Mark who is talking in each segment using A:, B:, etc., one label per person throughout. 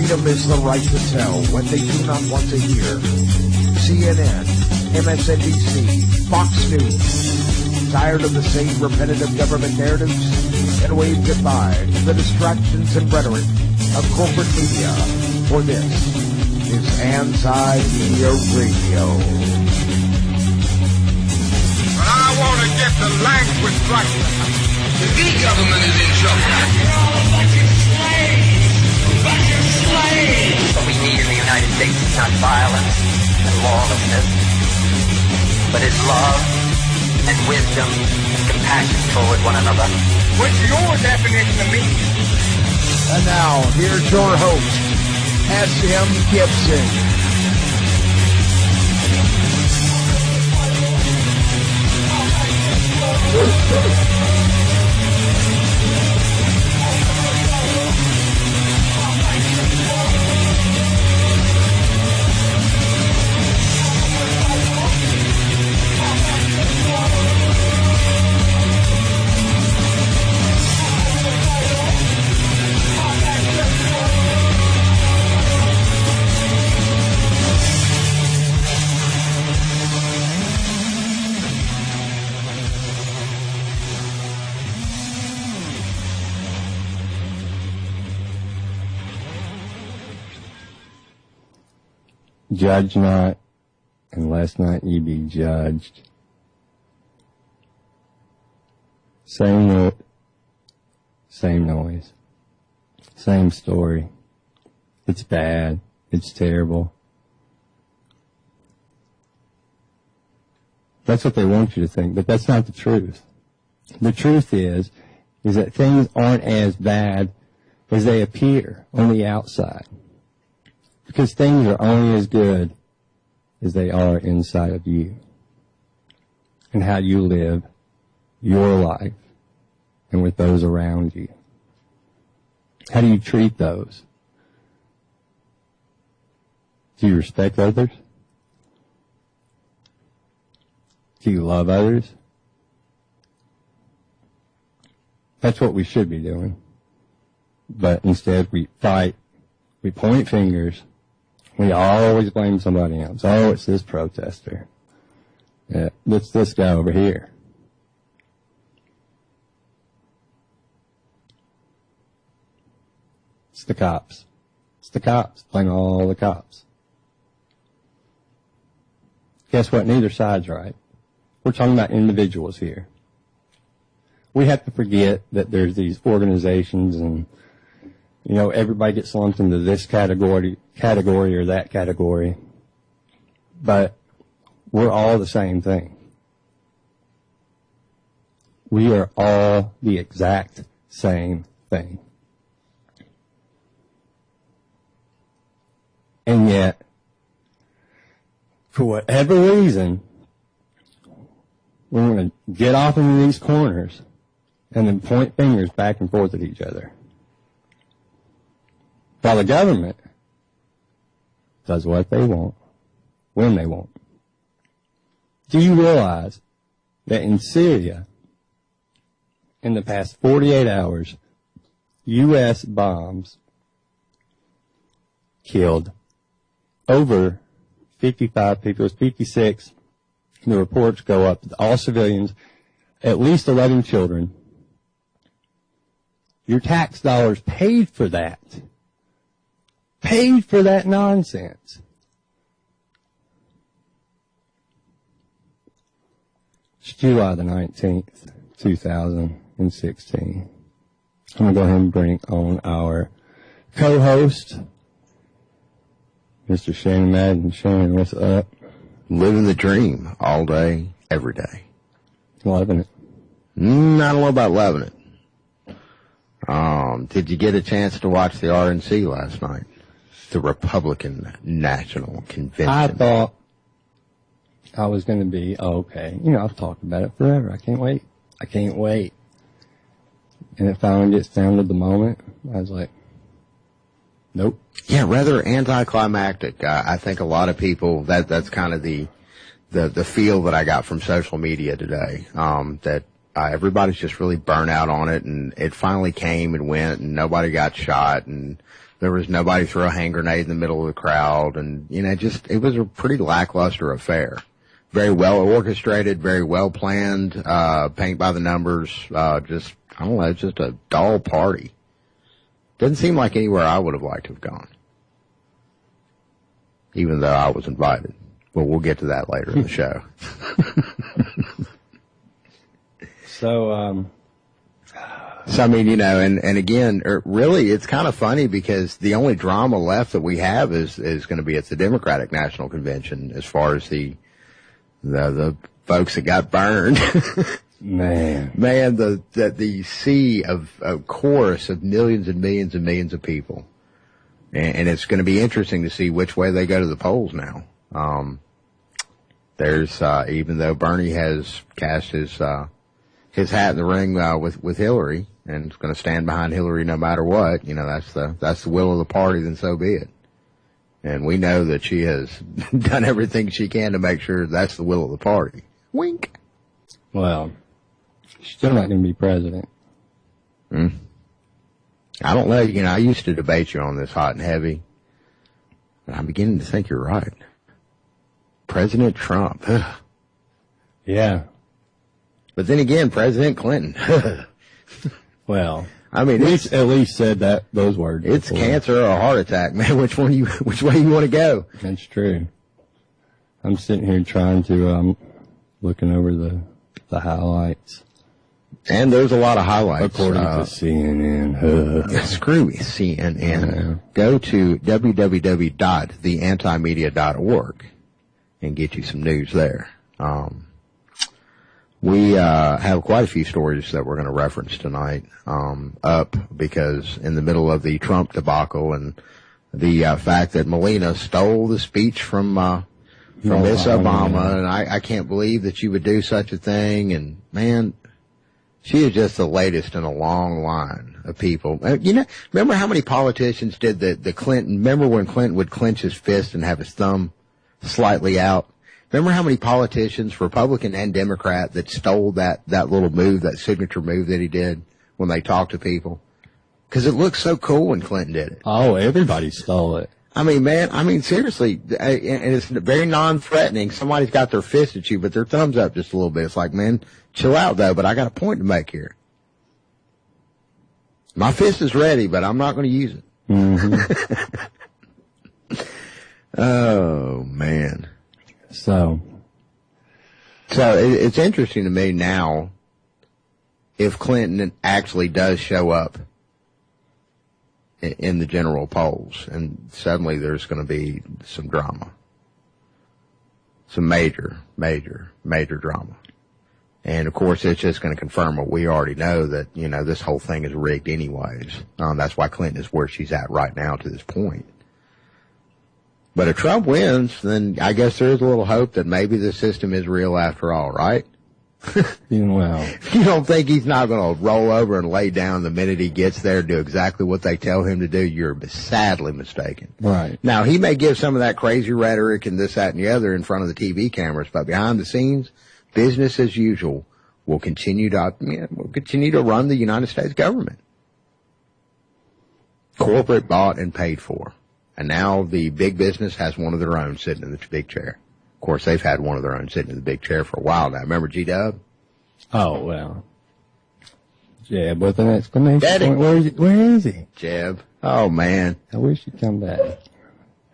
A: Freedom is the right to tell when they do not want to hear. CNN, MSNBC, Fox News. Tired of the same repetitive government narratives? And wave goodbye to the distractions and rhetoric of corporate media. For this is Anti-Media Radio.
B: But I want to get the language right. The government is in trouble.
C: You're all a bunch of slaves! A bunch of slaves!
D: What we need in the United States is not violence and lawlessness, but is love and wisdom and compassion toward one another.
B: What's your definition of me?
A: And now, here's your host, S.M. Gibson.
E: Judge not, and lest not ye be judged. Same note, same noise, same story. It's bad. It's terrible. That's what they want you to think, but that's not the truth. The truth is that things aren't as bad as they appear on the outside. Because things are only as good as they are inside of you. And how you live your life and with those around you. How do you treat those? Do you respect others? Do you love others? That's what we should be doing. But instead we fight, we point fingers, we always blame somebody else. Oh, it's this protester. Yeah, it's this guy over here. It's the cops. It's the cops. Blame all the cops. Guess what? Neither side's right. We're talking about individuals here. We have to forget that there's these organizations and you know, everybody gets lumped into this category or that category. But we're all the same thing. We are all the exact same thing. And yet, for whatever reason, we're going to get off into these corners and then point fingers back and forth at each other. While the government does what they want, when they want. Do you realize that in Syria, in the past 48 hours, U.S. bombs killed over 55 people? It was 56. The reports go up. All civilians, at least 11 children. Your tax dollars paid for that. Paid for that nonsense. It's July the 19th, 2016. I'm going to go ahead and bring on our co-host, Mr. Shannon Madden. Shannon, what's up?
F: Living the dream all day, every day.
E: Loving it.
F: I don't know about loving it. Did you get a chance to watch the RNC last night? The Republican National Convention.
E: I thought I was going to be, okay. You know, I've talked about it forever. I can't wait. I can't wait. And it finally gets down to the moment. I was like, nope.
F: Yeah, rather anticlimactic. I think a lot of people, that's kind of the feel that I got from social media today, that everybody's just really burnt out on it, and it finally came and went, and nobody got shot, and There was nobody throw a hand grenade in the middle of the crowd, and it was a pretty lackluster affair. Very well orchestrated, very well planned, paint by the numbers. Just a dull party. Doesn't seem like anywhere I would have liked to have gone, even though I was invited. But we'll get to that later in the show.
E: So,
F: I mean, and again, really, it's kind of funny because the only drama left that we have is going to be at the Democratic National Convention as far as the folks that got burned. Man, the sea of chorus of millions and millions and millions of people. And it's going to be interesting to see which way they go to the polls now. There's, even though Bernie has cast his hat in the ring, with Hillary and is going to stand behind Hillary no matter what, that's the will of the party, then so be it. And we know that she has done everything she can to make sure that's the will of the party. Wink.
E: Well, she's still not going to be president.
F: I don't know. I used to debate you on this hot and heavy, but I'm beginning to think you're right. President Trump.
E: Yeah.
F: But then again, President Clinton.
E: Well,
F: I mean,
E: at least said those words.
F: It's
E: before.
F: Cancer or a heart attack, man. Which way you want to go?
E: That's true. I'm sitting here trying to, looking over the highlights.
F: And there's a lot of highlights.
E: According to CNN.
F: Screw CNN. Yeah. Go to www.theantimedia.org and get you some news there. We have quite a few stories that we're going to reference tonight up because in the middle of the Trump debacle and the fact that Melina stole the speech from Miss Obama, and I can't believe that you would do such a thing. And, man, she is just the latest in a long line of people. Remember how many politicians did the Clinton, remember when Clinton would clench his fist and have his thumb slightly out? Remember how many politicians, Republican and Democrat, that stole that little move, that signature move that he did when they talked to people? Because it looked so cool when Clinton did it.
E: Oh, everybody stole it.
F: I mean, man, seriously, and it's very non-threatening. Somebody's got their fist at you, but their thumb's up just a little bit. It's like, man, chill out, though, but I got a point to make here. My fist is ready, but I'm not going to use it.
E: Mm-hmm.
F: Oh, man.
E: So
F: it's interesting to me now if Clinton actually does show up in the general polls, and suddenly there's going to be some drama, some major drama. And of course, it's just going to confirm what we already know, that, this whole thing is rigged anyways. That's why Clinton is where she's at right now to this point. But if Trump wins, then I guess there is a little hope that maybe the system is real after all, right?
E: Well,
F: you don't think he's not going to roll over and lay down the minute he gets there, do exactly what they tell him to do? You're sadly mistaken.
E: Right.
F: Now, he may give some of that crazy rhetoric and this, that, and the other in front of the TV cameras, but behind the scenes, business as usual will continue to run the United States government. Corporate bought and paid for. And now the big business has one of their own sitting in the big chair. Of course, they've had one of their own sitting in the big chair for a while now. Remember G-Dub?
E: Oh, well. Jeb with an exclamation
F: Daddy.
E: point. Where is he?
F: Jeb. Oh, man.
E: I wish he'd come back.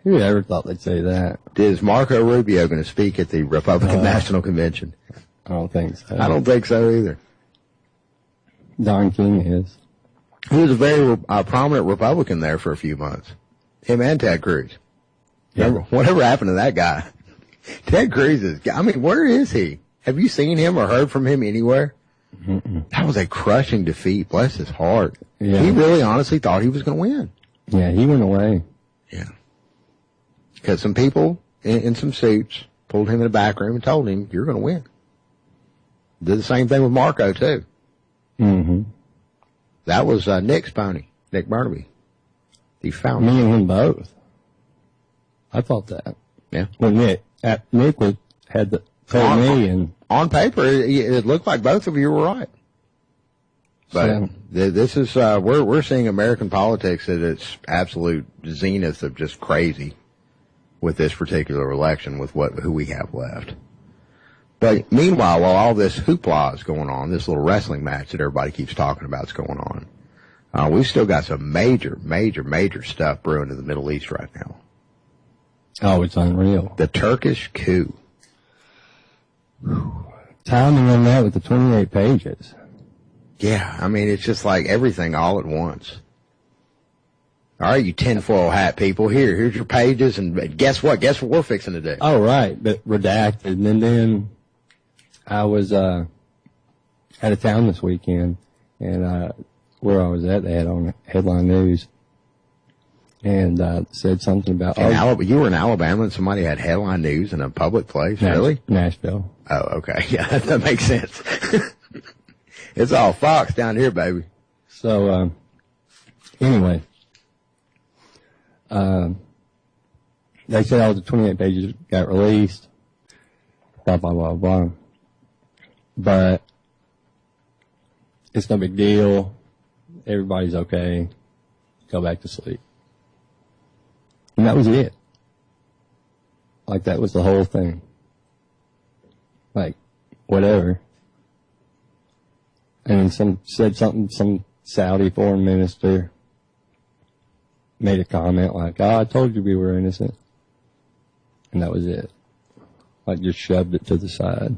E: Who ever thought they'd say that?
F: Is Marco Rubio going to speak at the Republican National Convention?
E: I don't think so.
F: I don't think so either.
E: Don King is.
F: He was a very prominent Republican there for a few months. Him and Ted Cruz.
E: Yeah.
F: Whatever happened to that guy? Ted Cruz where is he? Have you seen him or heard from him anywhere?
E: Mm-mm.
F: That was a crushing defeat. Bless his heart.
E: Yeah.
F: He really honestly thought he was going to win.
E: Yeah, he went away.
F: Yeah. Because some people in some suits pulled him in the back room and told him, you're going to win. Did the same thing with Marco, too.
E: Mm-hmm.
F: That was Nick's pony, Nick Barnaby. The founder.
E: Me and him both. I thought that.
F: Yeah.
E: When Nick told me, and
F: on paper, it looked like both of you were right. But this is we're seeing American politics at its absolute zenith of just crazy with this particular election, with who we have left. But meanwhile, while all this hoopla is going on, this little wrestling match that everybody keeps talking about is going on, we've still got some major stuff brewing in the Middle East right now.
E: Oh, it's unreal.
F: The Turkish coup.
E: Timing on that with the 28 pages.
F: Yeah, I mean, it's just like everything all at once. All right, you tinfoil hat people, here's your pages, and guess what? Guess what we're fixing to do?
E: Oh, right, but redacted. And then I was out of town this weekend, and where I was at, they had on Headline News, and said something about...
F: You were in Alabama and somebody had Headline News in a public place? Really?
E: Nashville.
F: Oh, okay. Yeah, that makes sense. It's all Fox down here, baby.
E: So, anyway, they said all the 28 pages got released, blah, blah, blah, blah. But it's no big deal. Everybody's okay. Go back to sleep. And that was it. Like, that was the whole thing. Like, whatever. And some Saudi foreign minister made a comment like, I told you we were innocent. And that was it. Like, just shoved it to the side.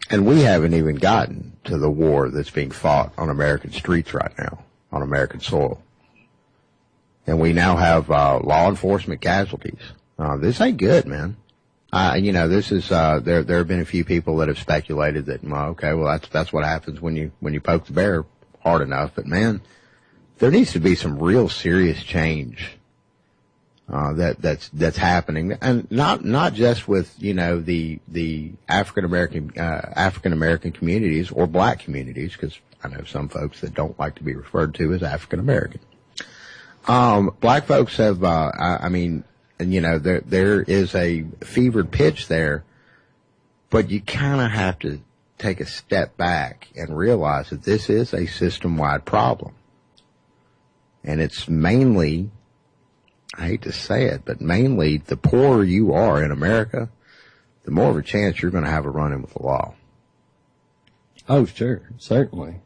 F: And we haven't even gotten to the war that's being fought on American streets right now, on American soil. And we now have law enforcement casualties. This ain't good, man. This is there have been a few people that have speculated that, okay, well that's what happens when you poke the bear hard enough. But man, there needs to be some real serious change that's happening, and not just with the African American communities or black communities, because I know some folks that don't like to be referred to as African American. Black folks have there is a fevered pitch there, but you kind of have to take a step back and realize that this is a system-wide problem. And it's mainly, I hate to say it, but mainly the poorer you are in America, the more of a chance you're going to have a run-in with the law.
E: Oh, sure, certainly.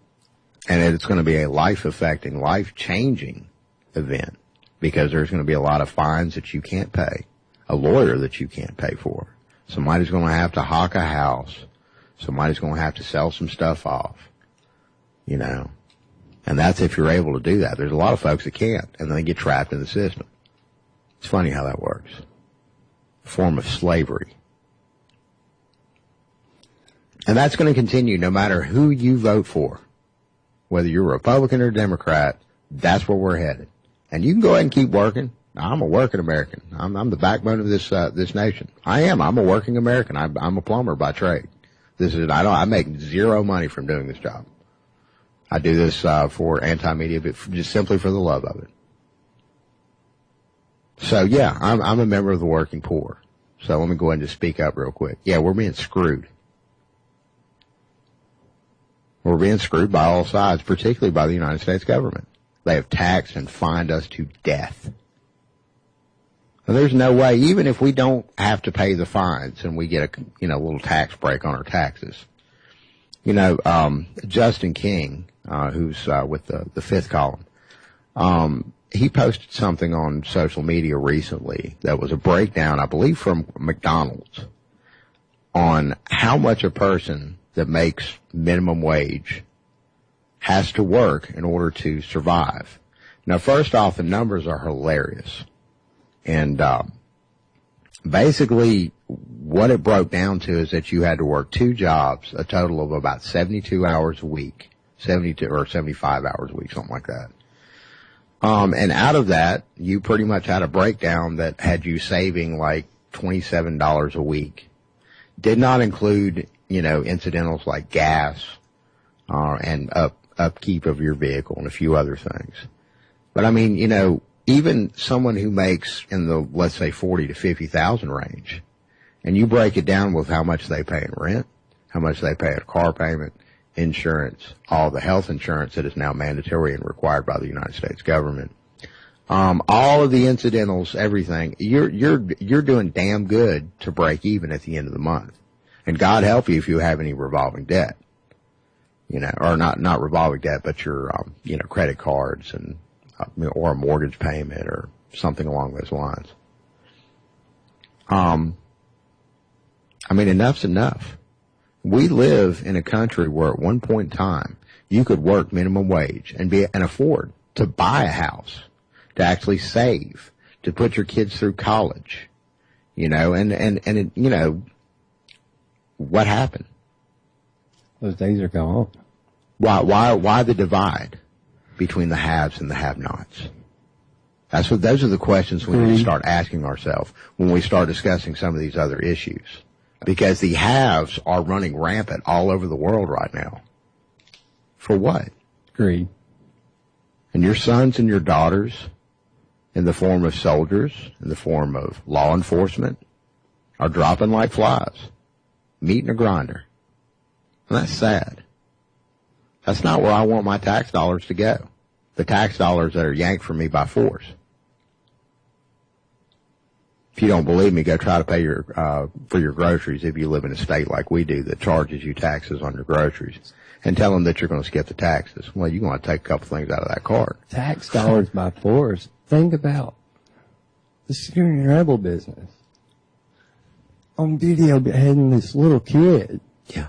F: And it's going to be a life-affecting, life-changing event, because there's going to be a lot of fines that you can't pay, a lawyer that you can't pay for. Somebody's going to have to hawk a house. Somebody's going to have to sell some stuff off, And that's if you're able to do that. There's a lot of folks that can't, and they get trapped in the system. It's funny how that works. A form of slavery. And that's going to continue no matter who you vote for. Whether you're Republican or Democrat, that's where we're headed. And you can go ahead and keep working. I'm a working American. I'm the backbone of this nation. I am. I'm a working American. I'm a plumber by trade. I make zero money from doing this job. I do this for anti-media, but just simply for the love of it. So yeah, I'm a member of the working poor. So let me go ahead and just speak up real quick. Yeah, we're being screwed. We're being screwed by all sides, particularly by the United States government. They have taxed and fined us to death. And there's no way, even if we don't have to pay the fines and we get a little tax break on our taxes. Justin King, who's with the Fifth Column, he posted something on social media recently that was a breakdown, I believe from McDonald's, on how much a person that makes minimum wage has to work in order to survive. Now, first off, the numbers are hilarious. And basically what it broke down to is that you had to work two jobs, a total of about 72 hours a week, 72 or 75 hours a week, something like that. And out of that, you pretty much had a breakdown that had you saving like $27 a week. Did not include, incidentals like gas, and upkeep of your vehicle and a few other things. But I mean, even someone who makes in the, let's say, 40 to 50,000 range, and you break it down with how much they pay in rent, how much they pay in car payment, insurance, all the health insurance that is now mandatory and required by the United States government. All of the incidentals, everything, you're doing damn good to break even at the end of the month. And God help you if you have any revolving debt. Or not revolving debt, but your, credit cards and, or a mortgage payment or something along those lines. Enough's enough. We live in a country where at one point in time, you could work minimum wage and afford to buy a house, to actually save, to put your kids through college, what happened?
E: Those days are gone.
F: Why the divide between the haves and the have-nots? Those are the questions we need to start asking ourselves when we start discussing some of these other issues. Because the haves are running rampant all over the world right now. For what?
E: Greed.
F: And your sons and your daughters, in the form of soldiers, in the form of law enforcement, are dropping like flies. Meat in a grinder. And that's sad. That's not where I want my tax dollars to go. The tax dollars that are yanked from me by force. If you don't believe me, go try to pay for your groceries if you live in a state like we do that charges you taxes on your groceries. And tell them that you're going to skip the taxes. Well, you're going to take a couple things out of that cart.
E: Tax dollars by force. Think about the Syrian rebel business. On video, beheading this little kid.
F: Yeah.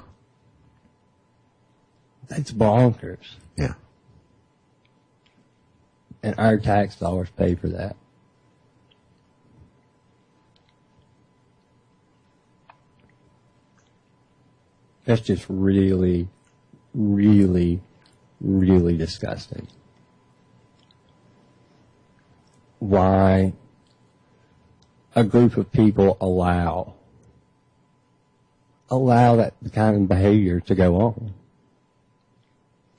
E: That's bonkers.
F: Yeah.
E: And our tax dollars pay for that. That's just really, really, really disgusting. Why a group of people allow that kind of behavior to go on.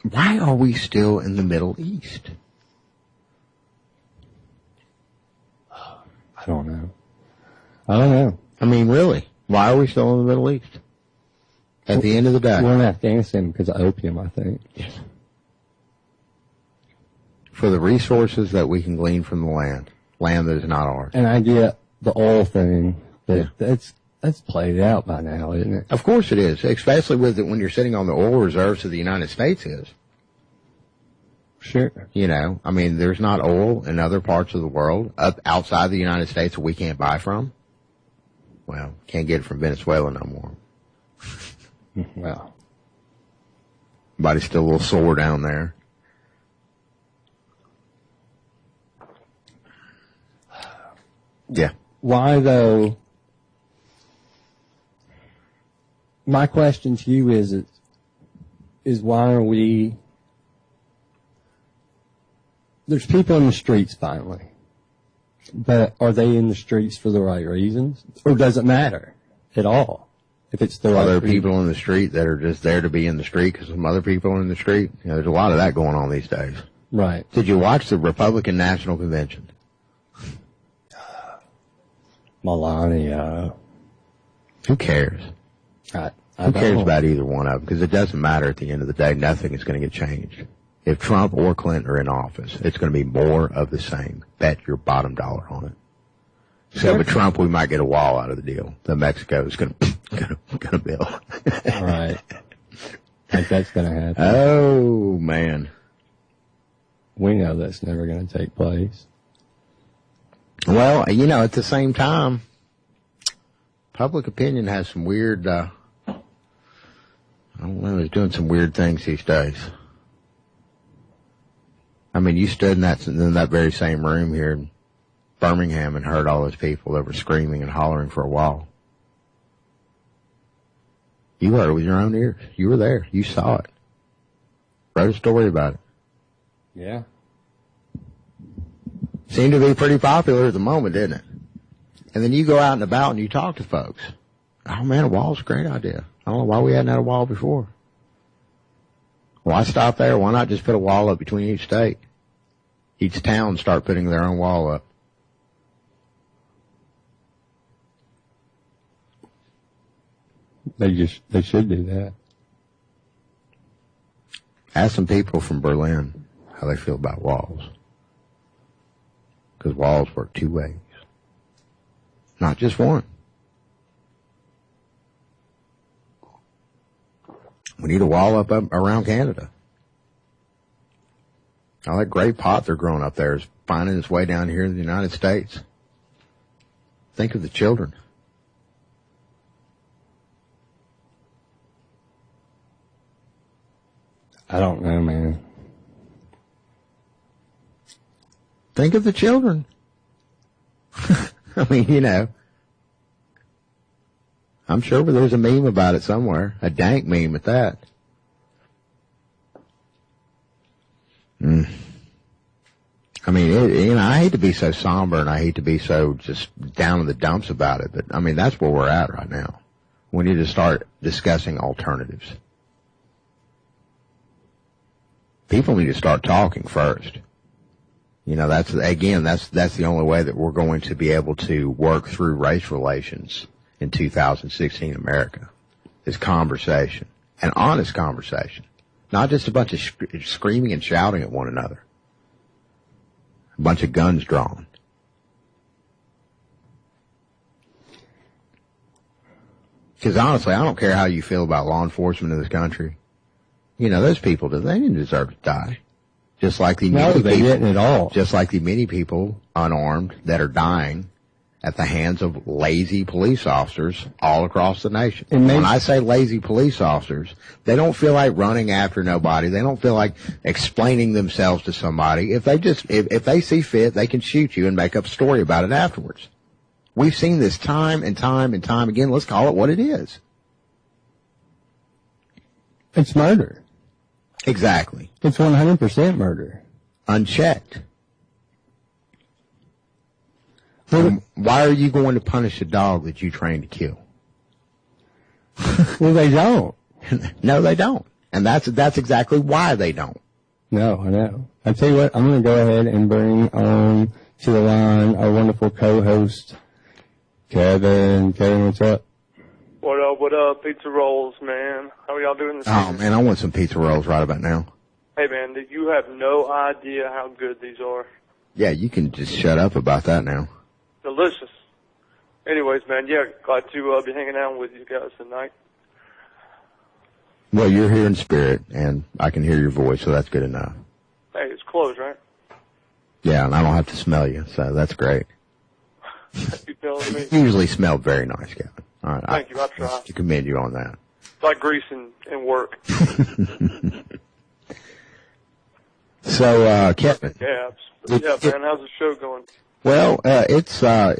F: Why are we still in the Middle East?
E: I don't know.
F: Really? Why are we still in the Middle East? At the end of the day.
E: We're in Afghanistan because of opium, I think.
F: Yes. For the resources that we can glean from the land that is not ours.
E: And I get the oil thing, but that's played out by now, isn't it?
F: Of course it is, especially with it when you're sitting on the oil reserves of the United States is.
E: Sure.
F: There's not oil in other parts of the world outside the United States that we can't buy from. Well, can't get it from Venezuela no more.
E: Well.
F: Everybody's still a little sore down there. Yeah.
E: Why, though? My question to you is why are we... There's people in the streets finally. But are they in the streets for the right reasons? Or does it matter at all? If it's the
F: Are there
E: right
F: people in the street that are just there to be in the street because some other people are in the street? There's a lot of that going on these days.
E: Right.
F: Did you watch the Republican National Convention?
E: Melania.
F: Who cares? Who cares about either one of them? Because it doesn't matter at the end of the day. Nothing is going to get changed. If Trump or Clinton are in office, it's going to be more of the same. Bet your bottom dollar on it. So with Trump, we might get a wall out of the deal that Mexico is going to build.
E: All right. Think that's going to happen.
F: Oh, man.
E: We know that's never going to take place.
F: Well, at the same time, public opinion has some weird, I don't know, it's doing some weird things these days. You stood in that very same room here in Birmingham and heard all those people that were screaming and hollering for a wall. You heard it with your own ears. You were there. You saw it. Wrote a story about it.
E: Yeah.
F: Seemed to be pretty popular at the moment, didn't it? And then you go out and about and you talk to folks. Oh man, a wall's a great idea. I don't know why we hadn't had a wall before. Why stop there? Why not just put a wall up between each state? Each town start putting their own wall up.
E: They should do that.
F: Ask some people from Berlin how they feel about walls. Because walls work two ways. Not just one. We need a wall up around Canada. All that great pot they're growing up there is finding its way down here in the United States. Think of the children.
E: I don't know, man.
F: Think of the children. I mean, you know. I'm sure there's a meme about it somewhere. A dank meme at that. I mean, I hate to be so somber and I hate to be so just down in the dumps about it, but I mean, that's where we're at right now. We need to start discussing alternatives. People need to start talking first. You know, that's the only way that we're going to be able to work through race relations in 2016 America, is conversation, an honest conversation, not just a bunch of screaming and shouting at one another, a bunch of guns drawn. Because honestly, I don't care how you feel about law enforcement in this country. You know, those people, they didn't deserve to die. Just like the
E: no, they didn't at all.
F: Just like the many people unarmed that are dying at the hands of lazy police officers all across the nation. When I say lazy police officers, they don't feel like running after nobody. They don't feel like explaining themselves to somebody. If they see fit, they can shoot you and make up a story about it afterwards. We've seen this time and time and time again. Let's call it what it is.
E: It's murder.
F: Exactly.
E: It's 100% murder.
F: Unchecked. Why are you going to punish a dog that you train to kill?
E: Well, they don't.
F: No, they don't. And that's exactly why they don't.
E: No, I know. I tell you what, I'm going to go ahead and bring on to the line our wonderful co-host, Kevin. Kevin, what's up?
G: What up, what up? Pizza rolls, man. How are y'all doing this evening?
F: Oh, man, I want some pizza rolls right about now.
G: Hey, man, you have no idea how good these are.
F: Yeah, you can just shut up about that now.
G: Delicious. Anyways, man, yeah, glad to be hanging out with you guys tonight.
F: Well, you're here in spirit, and I can hear your voice, so that's good enough.
G: Hey, it's closed, right?
F: Yeah, and I don't have to smell you, so that's great.
G: You telling me?
F: You usually smell very nice, Kevin. All right,
G: Thank you, I try.
F: To commend you on that.
G: It's like grease and work.
F: So, Kevin.
G: Yeah, man, how's the show going?
F: Well, it's, I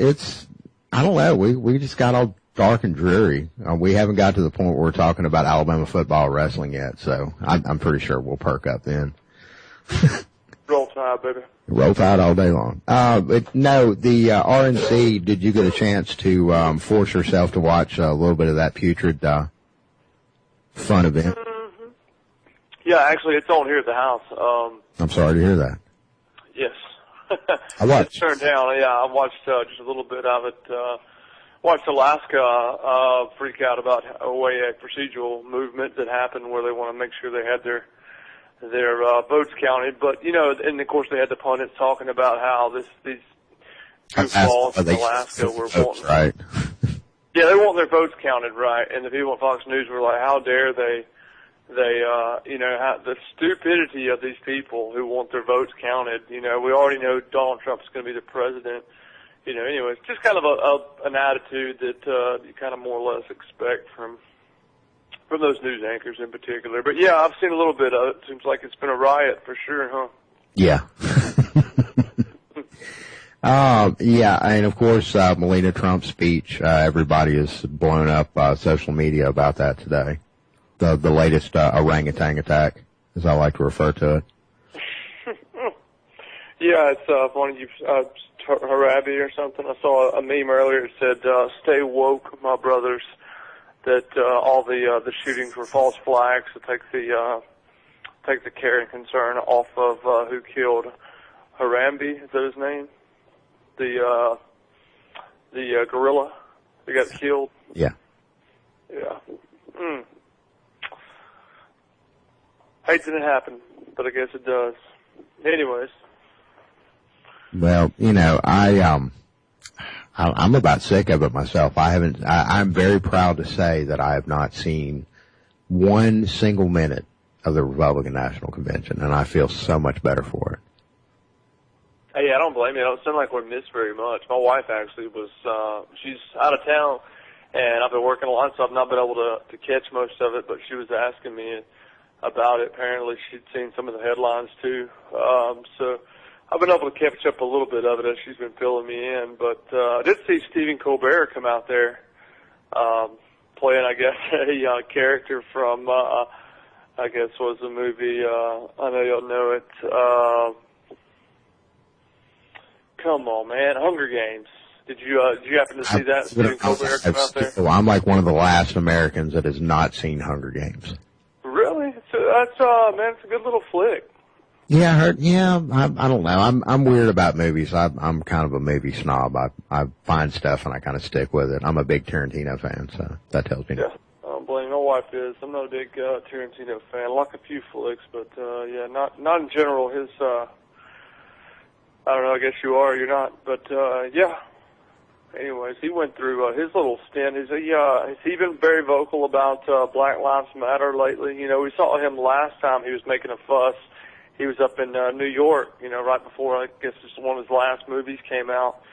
F: don't know, we just got all dark and dreary. We haven't got to the point where we're talking about Alabama football or wrestling yet, so I'm pretty sure we'll perk up then.
G: Roll Tide, baby.
F: Roll Tide all day long. But no, the RNC, did you get a chance to force yourself to watch a little bit of that putrid fun event?
G: Mm-hmm. Yeah, actually, it's on here at the house.
F: I'm sorry to hear that.
G: Yes.
F: I watched.
G: It's turned down. Yeah, I watched just a little bit of it. Watched Alaska freak out about a procedural movement that happened where they want to make sure they had their votes counted. But, you know, and of course they had the pundits talking about how these goofballs in Alaska were wanting.
F: Right.
G: Yeah, they want their votes counted, right. And the people at Fox News were like, how dare they, you know, the stupidity of these people who want their votes counted. You know, we already know Donald Trump's going to be the president. You know, anyways, just kind of an attitude that you kind of more or less expect from those news anchors in particular. But yeah, I've seen a little bit of it. Seems like it's been a riot for sure, huh?
F: Yeah. Yeah, and of course, Melania Trump's speech, everybody has blown up social media about that today. The latest orangutan attack, as I like to refer to it.
G: Yeah, it's funny. Harabi or something. I saw a meme earlier. It said, "Stay woke, my brothers." That all the shootings were false flags to take the care and concern off of who killed Harambe. Is that his name? The gorilla that got killed.
F: Yeah.
G: Yeah. Mm. Hates it happen, but I guess it does. Anyways.
F: Well, I'm about sick of it myself. I'm very proud to say that I have not seen one single minute of the Republican National Convention, and I feel so much better for it.
G: Hey, I don't blame you. It don't sound like we missed very much. My wife actually was, she's out of town, and I've been working a lot, so I've not been able to catch most of it, but she was asking me about it. Apparently she'd seen some of the headlines too. So I've been able to catch up a little bit of it as she's been filling me in, but I did see Stephen Colbert come out there, playing, I guess, a character from, I guess was the movie, I know you'll know it, come on, man, Hunger Games. Did you happen to see that? Stephen Colbert come out there?
F: Well, I'm like one of the last Americans that has not seen Hunger Games.
G: Really? That's man, it's a good little flick.
F: Yeah, I heard. Yeah, I don't know. I'm weird about movies. I'm kind of a movie snob. I find stuff and I kind of stick with it. I'm a big Tarantino fan, so that tells me.
G: Yeah, I don't blame my wife is. I'm not a big Tarantino fan. I like a few flicks, but yeah, not in general. His I don't know. I guess you are. You're not. But yeah. Anyways, he went through his little stint. Has he been very vocal about Black Lives Matter lately? You know, we saw him last time. He was making a fuss. He was up in New York, you know, right before, I guess, one of his last movies came out.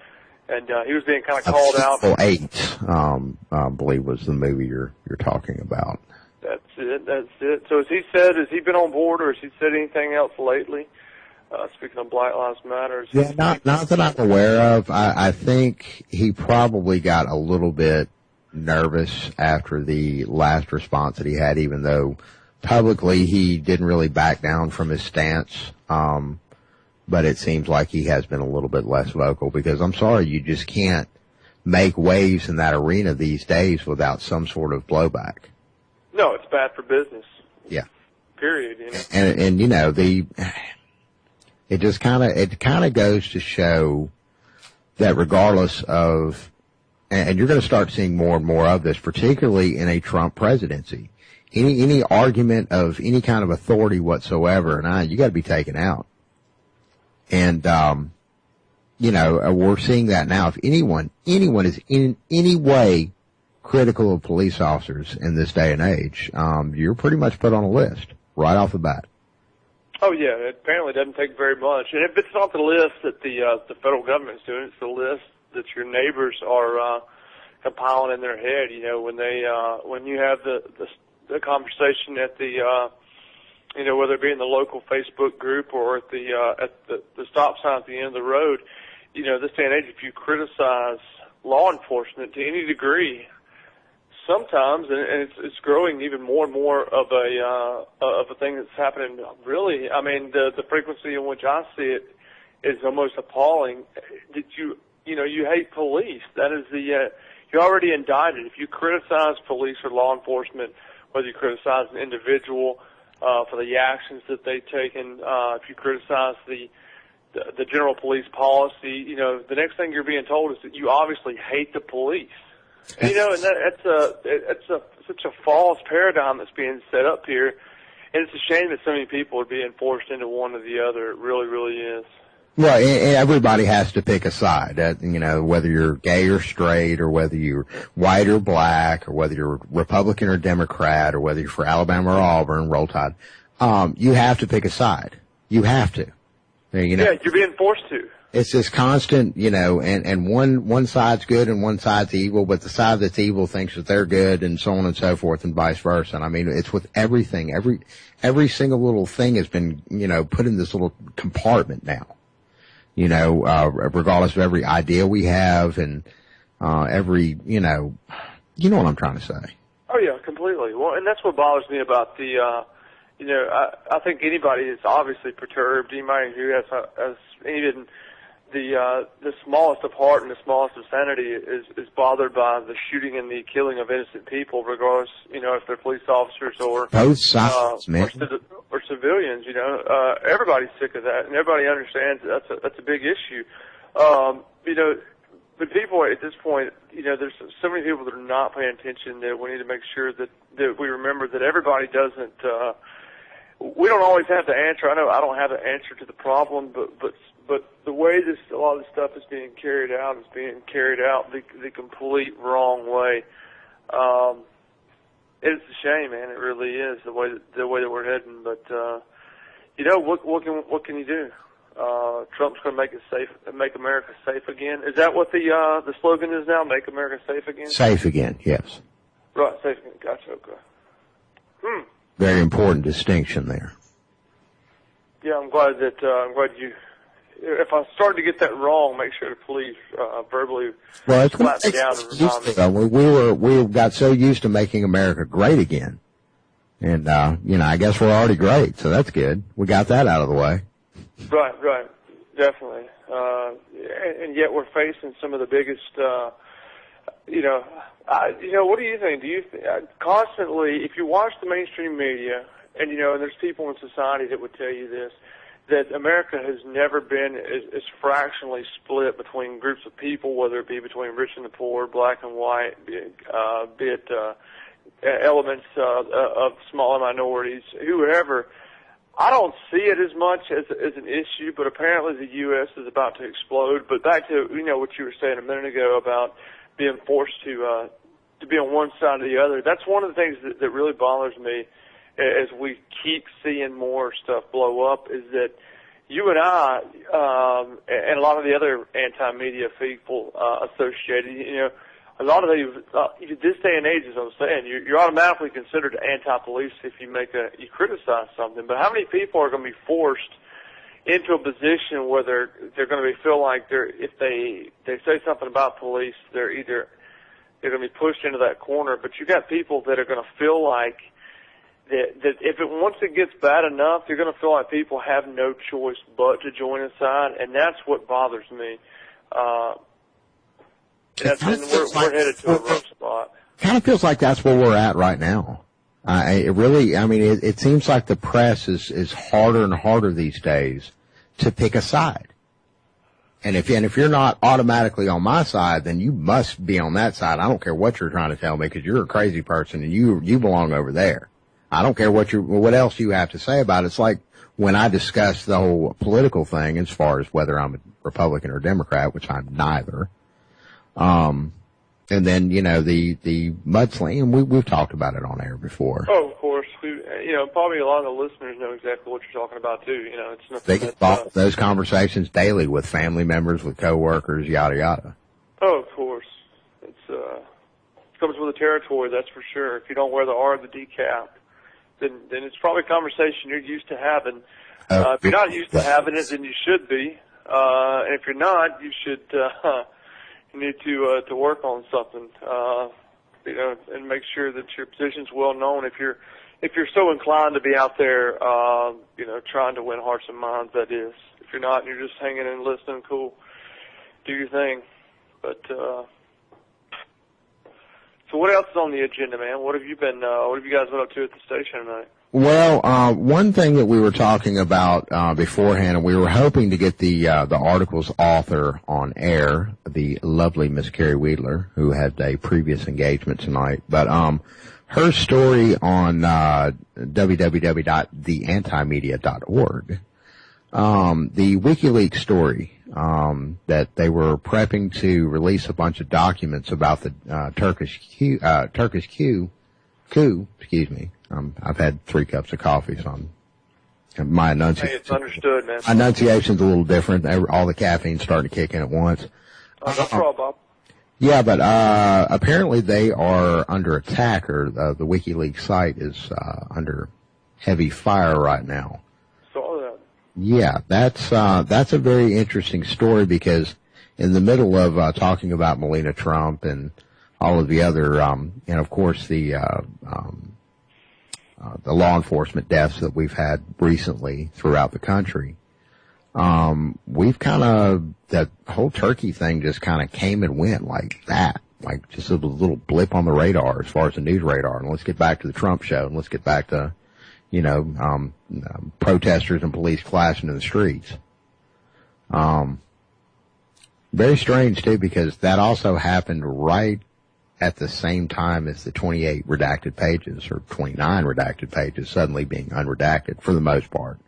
G: And he was being kind of called out.
F: 8, I believe was the movie you're talking about.
G: That's it. So has he been on board, or has he said anything else lately? Speaking of Black Lives Matter.
F: Yeah, not that I'm aware of. I think he probably got a little bit nervous after the last response that he had, even though publicly he didn't really back down from his stance. But it seems like he has been a little bit less vocal, because I'm sorry, you just can't make waves in that arena these days without some sort of blowback.
G: No, it's bad for business.
F: Yeah.
G: Period. You know?
F: And you know, it just kind of goes to show that regardless of, and you're going to start seeing more and more of this, particularly in a Trump presidency, any argument of any kind of authority whatsoever, you got to be taken out. And, you know, we're seeing that now. If anyone is in any way critical of police officers in this day and age, you're pretty much put on a list right off the bat.
G: Oh yeah, it apparently doesn't take very much. And if it's not the list that the federal government's doing, it's the list that your neighbors are compiling in their head. You know, when you have the conversation at the you know, whether it be in the local Facebook group or at the stop sign at the end of the road, you know, this day and age, if you criticize law enforcement to any degree, sometimes, and it's growing even more and more of a thing that's happening. Really, I mean, the frequency in which I see it is almost appalling. That you hate police. That is you're already indicted if you criticize police or law enforcement, whether you criticize an individual for the actions that they've taken, if you criticize the general police policy, you know, the next thing you're being told is that you obviously hate the police. You know, and that's such a false paradigm that's being set up here, and it's a shame that so many people are being forced into one or the other. It really, really is.
F: Well, and everybody has to pick a side. You know, whether you're gay or straight, or whether you're white or black, or whether you're Republican or Democrat, or whether you're for Alabama or Auburn, Roll Tide. You have to pick a side. You have to. You know,
G: yeah, you're being forced to.
F: It's this constant, you know, and one side's good and one side's evil, but the side that's evil thinks that they're good, and so on and so forth, and vice versa. And I mean, it's with everything. Every single little thing has been, you know, put in this little compartment now. You know, regardless of every idea we have, and every, you know what I'm trying to say.
G: Oh yeah, completely. Well, and that's what bothers me about the, you know, I think anybody is obviously perturbed. Anybody who has even the smallest of heart and the smallest of sanity is bothered by the shooting and the killing of innocent people, regardless, you know, if they're police officers or
F: both sides, man,
G: or civilians. You know, everybody's sick of that, and everybody understands that's a big issue. You know, but people at this point, you know, there's so many people that are not paying attention that we need to make sure that we remember that everybody doesn't we don't always have the answer. I know I don't have the answer to the problem, but the way a lot of this stuff is being carried out the complete wrong way. It's a shame, man. It really is the way that we're heading. But what can you do? Trump's going to make America safe again. Is that what the slogan is now? Make America safe again. Safe again,
F: yes.
G: Right, safe again. Gotcha. Okay.
F: Very important distinction there.
G: Yeah, I'm glad you. If I started to get that wrong, make sure to please verbally slap me down and remind me.
F: We got so used to making America great again, and I guess we're already great, so that's good. We got that out of the way.
G: Right, definitely. And yet we're facing some of the biggest. What do you think? Constantly, if you watch the mainstream media, and there's people in society that would tell you this, that America has never been as fractionally split between groups of people, whether it be between rich and the poor, black and white, be it elements of smaller minorities, whoever. I don't see it as much as an issue, but apparently the U.S. is about to explode. But back to what you were saying a minute ago about being forced to be on one side or the other. That's one of the things that really bothers me as we keep seeing more stuff blow up, is that you and I and a lot of the other anti-media people associated, a lot of this day and age, as I'm saying, you're automatically considered anti-police if you criticize something. But how many people are going to be forced into a position where they're going to feel like if they say something about police, they're going to be pushed into that corner. But you got people that are going to feel like that once it gets bad enough, you're going to feel like people have no choice but to join a side, and that's what bothers me. We're headed to a rough spot.
F: Kind of feels like that's where we're at right now. It seems like the press is harder and harder these days to pick a side. And if you're not automatically on my side, then you must be on that side. I don't care what you're trying to tell me, because you're a crazy person and you belong over there. I don't care what else you have to say about it. It's like when I discuss the whole political thing as far as whether I'm a Republican or Democrat, which I'm neither. And then, the mudslinging, and we've talked about it on air before.
G: Oh, of course. Probably a lot of the listeners know exactly what you're talking about too. It's nothing.
F: They get involved in those conversations daily with family members, with coworkers, yada yada.
G: Oh, of course. It comes with the territory, that's for sure. If you don't wear the R of the decap, then it's probably a conversation you're used to having. If you're not used to having it, then you should be. And if you're not, you should. You need to work on something, and make sure that your position's well known. If you're so inclined to be out there, trying to win hearts and minds, that is. If you're not, and you're just hanging and listening, cool, do your thing. But so what else is on the agenda, man? What have you guys been up to at the station tonight?
F: Well, one thing that we were talking about beforehand, and we were hoping to get the article's author on air, the lovely Miss Carrie Weidler, who had a previous engagement tonight. But her story on www.theantimedia.org, the WikiLeaks story, that they were prepping to release a bunch of documents about the Turkish coup. Excuse me. I've had 3 cups of coffee, so my enunciation.
G: Hey, it's understood, man.
F: Enunciation's a little different. All the caffeine's starting to kick in at once.
G: No problem, Bob.
F: Yeah, but apparently they are under attack, or the WikiLeaks site is under heavy fire right now.
G: Saw that.
F: Yeah, that's a very interesting story, because in the middle of talking about Melania Trump and all of the other, and of course the law enforcement deaths that we've had recently throughout the country, we've that whole Turkey thing just kind of came and went like that, like just a little blip on the radar as far as the news radar. And let's get back to the Trump show, and let's get back to, protesters and police clashing in the streets. Very strange too, because that also happened right at the same time as the 28 redacted pages or 29 redacted pages suddenly being unredacted for the most part.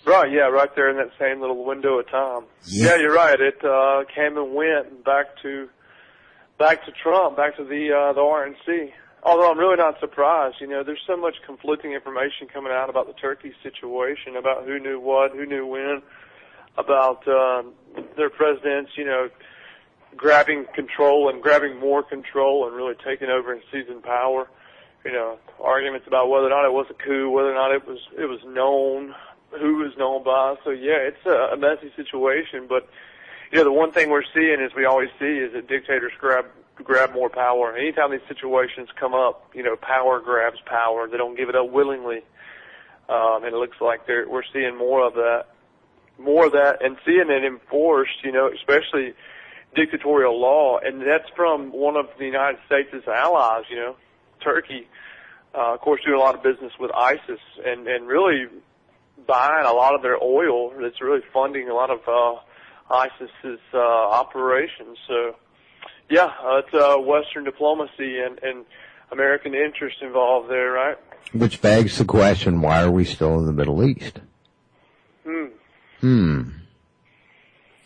G: Right, yeah, right there in that same little window of time. Yeah, you're right. It came and went back to Trump, back to the RNC. Although I'm really not surprised. You know, there's so much conflicting information coming out about the Turkey situation, about who knew what, who knew when, about their presidents, you know, grabbing control and grabbing more control and really taking over and seizing power. You know, arguments about whether or not it was a coup, whether or not it was known, who was known by. So yeah, it's a messy situation. But you know, the one thing we're seeing, as we always see, is that dictators grab more power. Anytime these situations come up, you know, power grabs power. They don't give it up willingly, and it looks like we're seeing more of that, and seeing it enforced. You know, especially dictatorial law, and that's from one of the United States' allies. You know, Turkey, of course, doing a lot of business with ISIS, and really buying a lot of their oil. That's really funding a lot of ISIS's operations. So, yeah, it's Western diplomacy and American interest involved there, right?
F: Which begs the question: why are we still in the Middle East?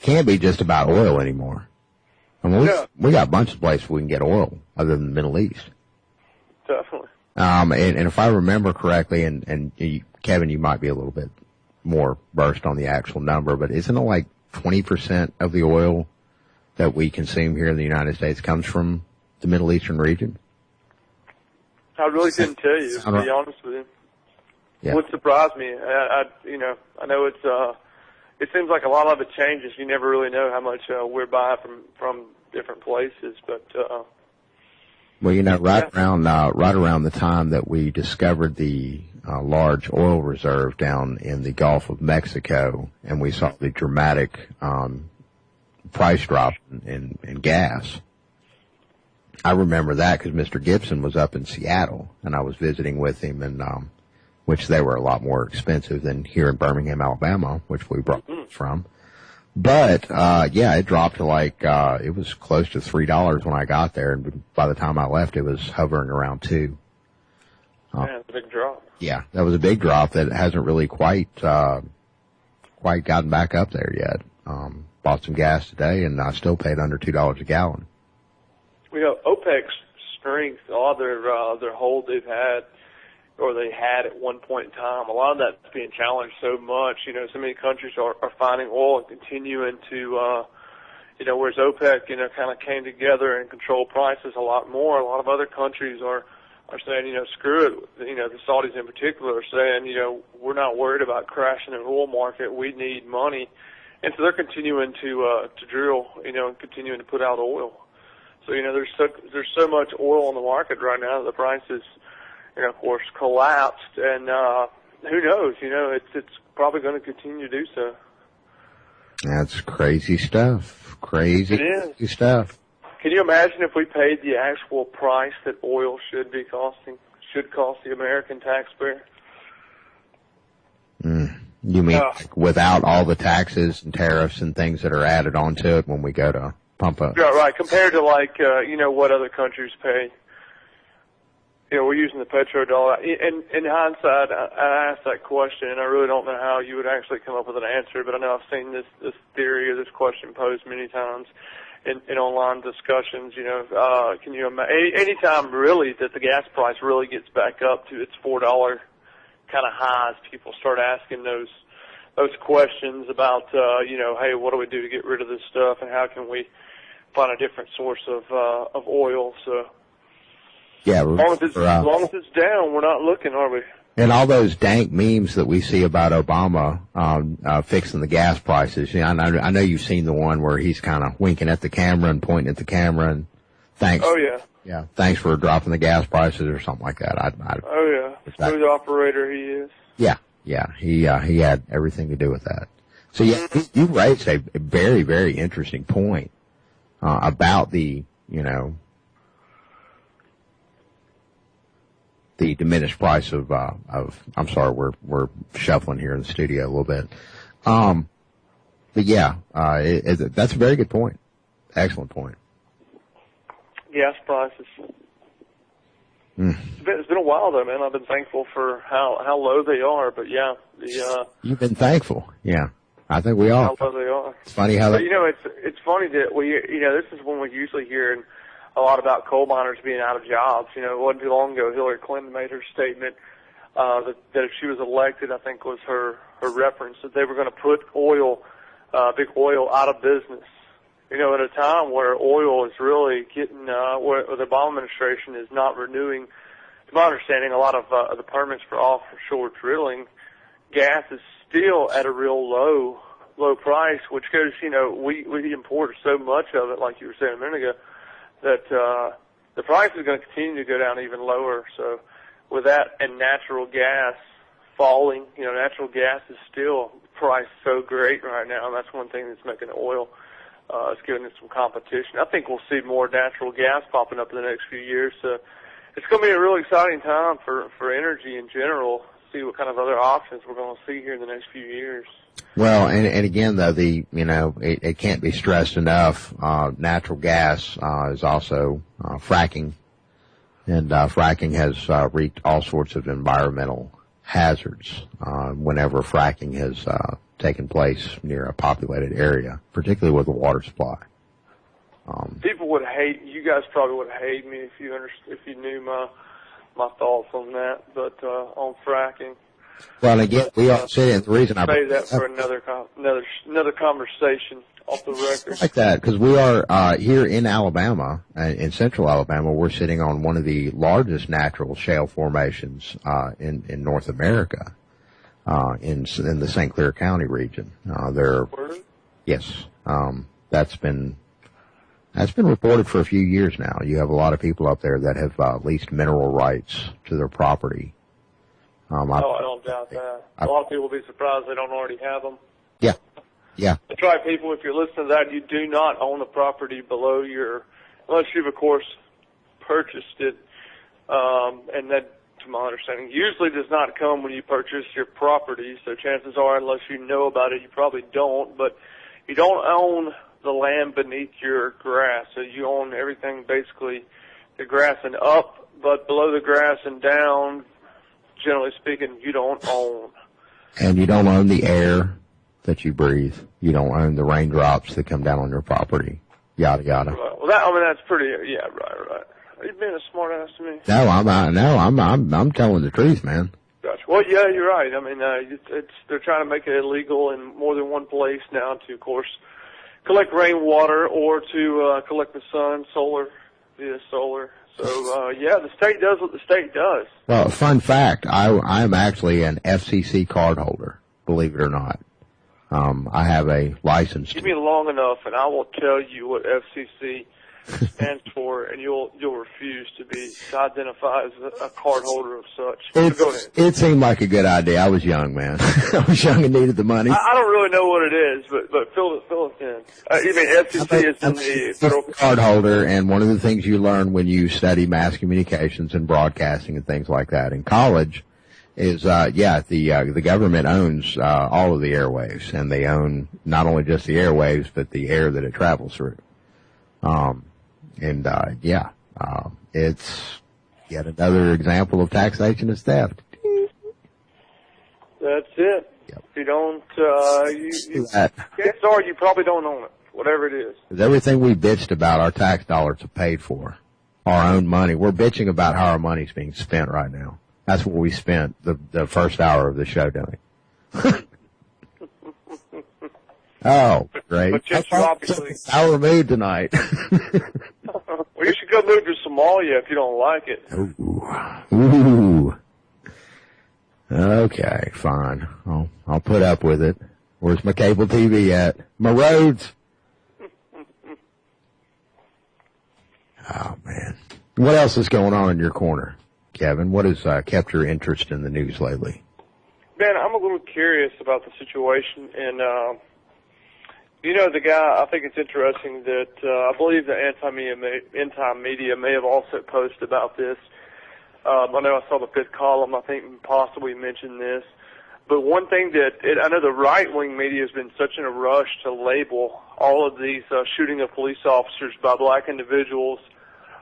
F: Can't be just about oil anymore. I mean, we got a bunch of places we can get oil other than the Middle East.
G: Definitely.
F: And if I remember correctly, and Kevin, you might be a little bit more versed on the actual number, but isn't it like 20% of the oil that we consume here in the United States comes from the Middle Eastern region?
G: I really couldn't tell you, to be honest with you.
F: Yeah.
G: It would surprise me. I know it seems like a lot of it changes. You never really know how much we're buying from different places, but
F: well, you know, right around the time that we discovered the large oil reserve down in the Gulf of Mexico, and we saw the dramatic price drop in gas. I remember that because Mr. Gibson was up in Seattle, and I was visiting with him, and which they were a lot more expensive than here in Birmingham, Alabama, which we brought from. But yeah, it dropped to like it was close to $3 when I got there, and by the time I left, it was hovering around $2.
G: Man, it's a big drop.
F: Yeah, that was a big drop that hasn't really quite gotten back up there yet. Bought some gas today, and I still paid under $2 a gallon.
G: You know, OPEC's strength, all their hold they've had, or they had at one point in time, a lot of that's being challenged so much. You know, so many countries are finding oil and continuing to, you know, whereas OPEC, you know, kind of came together and controlled prices a lot more. A lot of other countries are saying, you know, screw it. You know, the Saudis in particular are saying, you know, we're not worried about crashing the oil market. We need money. And so they're continuing to drill, you know, and continuing to put out oil. So, you know, there's so much oil on the market right now that the prices, you know, of course, collapsed, and who knows? You know, it's probably going to continue to do so.
F: That's crazy stuff. Crazy stuff.
G: Can you imagine if we paid the actual price that oil should cost the American taxpayer?
F: You mean like without all the taxes and tariffs and things that are added onto it when we go to pump up?
G: Yeah, right. Compared to like, you know, what other countries pay. You know, we're using the petrodollar. In hindsight, I asked that question, and I really don't know how you would actually come up with an answer, but I know I've seen this theory or this question posed many times in online discussions. You know, can you imagine, any time really that the gas price really gets back up to its $4 kind of highs, people start asking those questions about, you know, hey, what do we do to get rid of this stuff, and how can we find a different source of oil? So,
F: yeah,
G: as long as it's down, we're not looking, are we?
F: And all those dank memes that we see about Obama fixing the gas prices. You know, I know you've seen the one where he's kind of winking at the camera and pointing at the camera and thanks.
G: Oh yeah.
F: Yeah, thanks for dropping the gas prices or something like that.
G: Oh yeah, smooth operator he is.
F: Yeah, he had everything to do with that. So yeah, you raised a very, very interesting point about the, you know, the diminished price of I'm sorry, we're shuffling here in the studio a little bit. But yeah, that's a very good point. Excellent point.
G: gas prices. It's been a while though, man. I've been thankful for how low they are, but yeah,
F: You've been thankful, yeah. I think we all.
G: How low they are.
F: It's funny how.
G: But it's funny that this is when we usually hear a lot about coal miners being out of jobs. It wasn't too long ago Hillary Clinton made her statement that if she was elected, I think was her reference, that they were going to put big oil out of business. At a time where oil is really getting, where the Obama administration is not renewing, to my understanding, a lot of the permits for offshore drilling, gas is still at a real low price, which goes, we import so much of it, like you were saying a minute ago, that the price is going to continue to go down even lower. So with that and natural gas falling, natural gas is still priced so great right now, and that's one thing that's making oil. It's giving it some competition. I think we'll see more natural gas popping up in the next few years. So it's going to be a really exciting time for energy in general. See what kind of other options we're going to see here in the next few years.
F: Well, and again, though, it can't be stressed enough. Natural gas is also fracking, and fracking has wreaked all sorts of environmental hazards whenever fracking has taken place near a populated area, particularly with a water supply.
G: People would hate you guys. Probably would hate me if you knew my thoughts on that, but on fracking.
F: Well, and again, we all say it. The reason I
G: say that for another conversation off the record.
F: Like that, because we are here in Alabama, in central Alabama. We're sitting on one of the largest natural shale formations in North America, in the St. Clair County region. Yes, that's been reported for a few years now. You have a lot of people up there that have leased mineral rights to their property.
G: I don't doubt that. A lot of people will be surprised they don't already have them.
F: Yeah. Yeah.
G: That's right, people. If you're listening to that, you do not own a property below unless you've, of course, purchased it. And that, to my understanding, usually does not come when you purchase your property. So chances are, unless you know about it, you probably don't. But you don't own the land beneath your grass. So you own everything, basically, the grass and up, but below the grass and down, generally speaking, you don't own.
F: And you don't own the air that you breathe. You don't own the raindrops that come down on your property. Yada yada.
G: Right. Well, that's pretty. Yeah, right. Are you being a smart ass to me?
F: No, I'm telling the truth, man.
G: Gotcha. Well, yeah, you're right. I mean, they're trying to make it illegal in more than one place now to, of course, collect rainwater or to collect the sun, via solar. So, yeah, the state does what the state does.
F: Well, fun fact, I am actually an FCC card holder, believe it or not. I have a license.
G: Give me long enough, and I will tell you what FCC stands for, and you'll refuse to identify as a card holder of such. So go ahead.
F: It seemed like a good idea. I was young, man. I was young and needed the money.
G: I don't really know what it is, but fill it in. You mean FCC is in the federal
F: card holder, and one of the things you learn when you study mass communications and broadcasting and things like that in college is, the government owns all of the airwaves, and they own not only just the airwaves, but the air that it travels through. It's yet another example of taxation as theft.
G: That's it.
F: Yep.
G: If you don't, chances are you probably don't own it, whatever it is.
F: Because everything we bitched about our tax dollars are paid for. Our own money. We're bitching about how our money's being spent right now. That's what we spent the first hour of the show doing. Oh, great.
G: But you obviously
F: sour mood tonight.
G: Well, you should go move to Somalia if you don't like it.
F: Ooh. Okay, fine. I'll put up with it. Where's my cable TV at? My roads. Oh, man. What else is going on in your corner, Kevin? What has kept your interest in the news lately?
G: Ben, I'm a little curious about the situation, and the guy, I think it's interesting that I believe the anti-media may have also posted about this. I know I saw the fifth column, I think possibly mentioned this. But one thing I know the right-wing media has been such in a rush to label all of these shooting of police officers by black individuals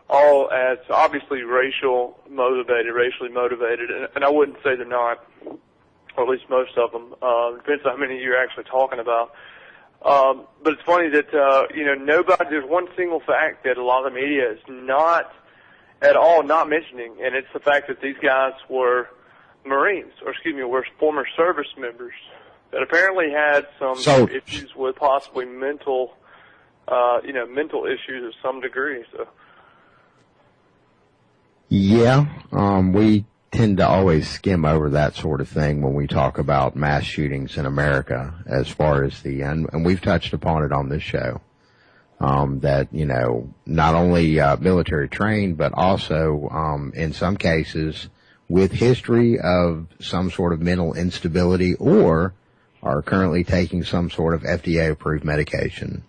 G: all as obviously racially motivated, and I wouldn't say they're not, or at least most of them. Depends on how many you're actually talking about. But it's funny that, there's one single fact that a lot of the media is not at all not mentioning, and it's the fact that these guys were were former service members that apparently had some issues with possibly mental issues of some degree. So.
F: Yeah, we tend to always skim over that sort of thing when we talk about mass shootings in America, as far as and we've touched upon it on this show, that, not only military trained, but also in some cases with history of some sort of mental instability or are currently taking some sort of FDA-approved medication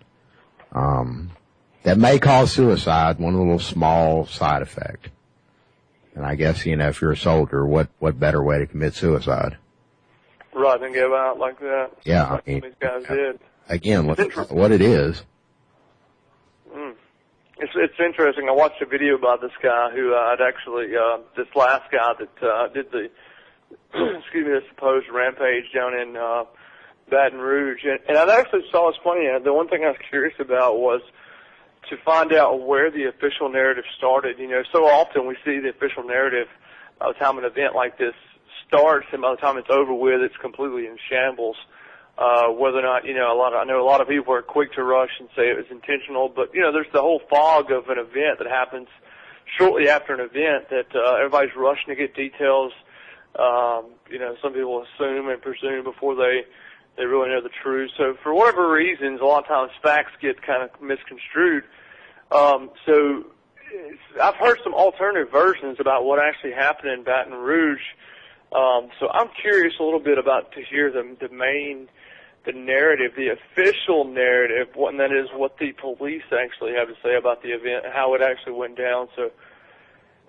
F: that may cause suicide, one little small side effect. And I guess, if you're a soldier, what better way to commit suicide?
G: Right, than go out like that.
F: Yeah,
G: like these guys did.
F: Again, what it is.
G: It's interesting. I watched a video about this guy who I'd actually, this last guy that did the, the supposed rampage down in Baton Rouge. And I actually saw, it's funny, the one thing I was curious about was to find out where the official narrative started. So often we see the official narrative by the time an event like this starts, and by the time it's over with, it's completely in shambles. Whether or not, I know a lot of people are quick to rush and say it was intentional, but, there's the whole fog of an event that happens shortly after an event that everybody's rushing to get details. Some people assume and presume before they really know the truth. So for whatever reasons, a lot of times facts get kind of misconstrued. So I've heard some alternative versions about what actually happened in Baton Rouge. So I'm curious a little bit to hear the narrative, the official narrative, and that is what the police actually have to say about the event and how it actually went down. So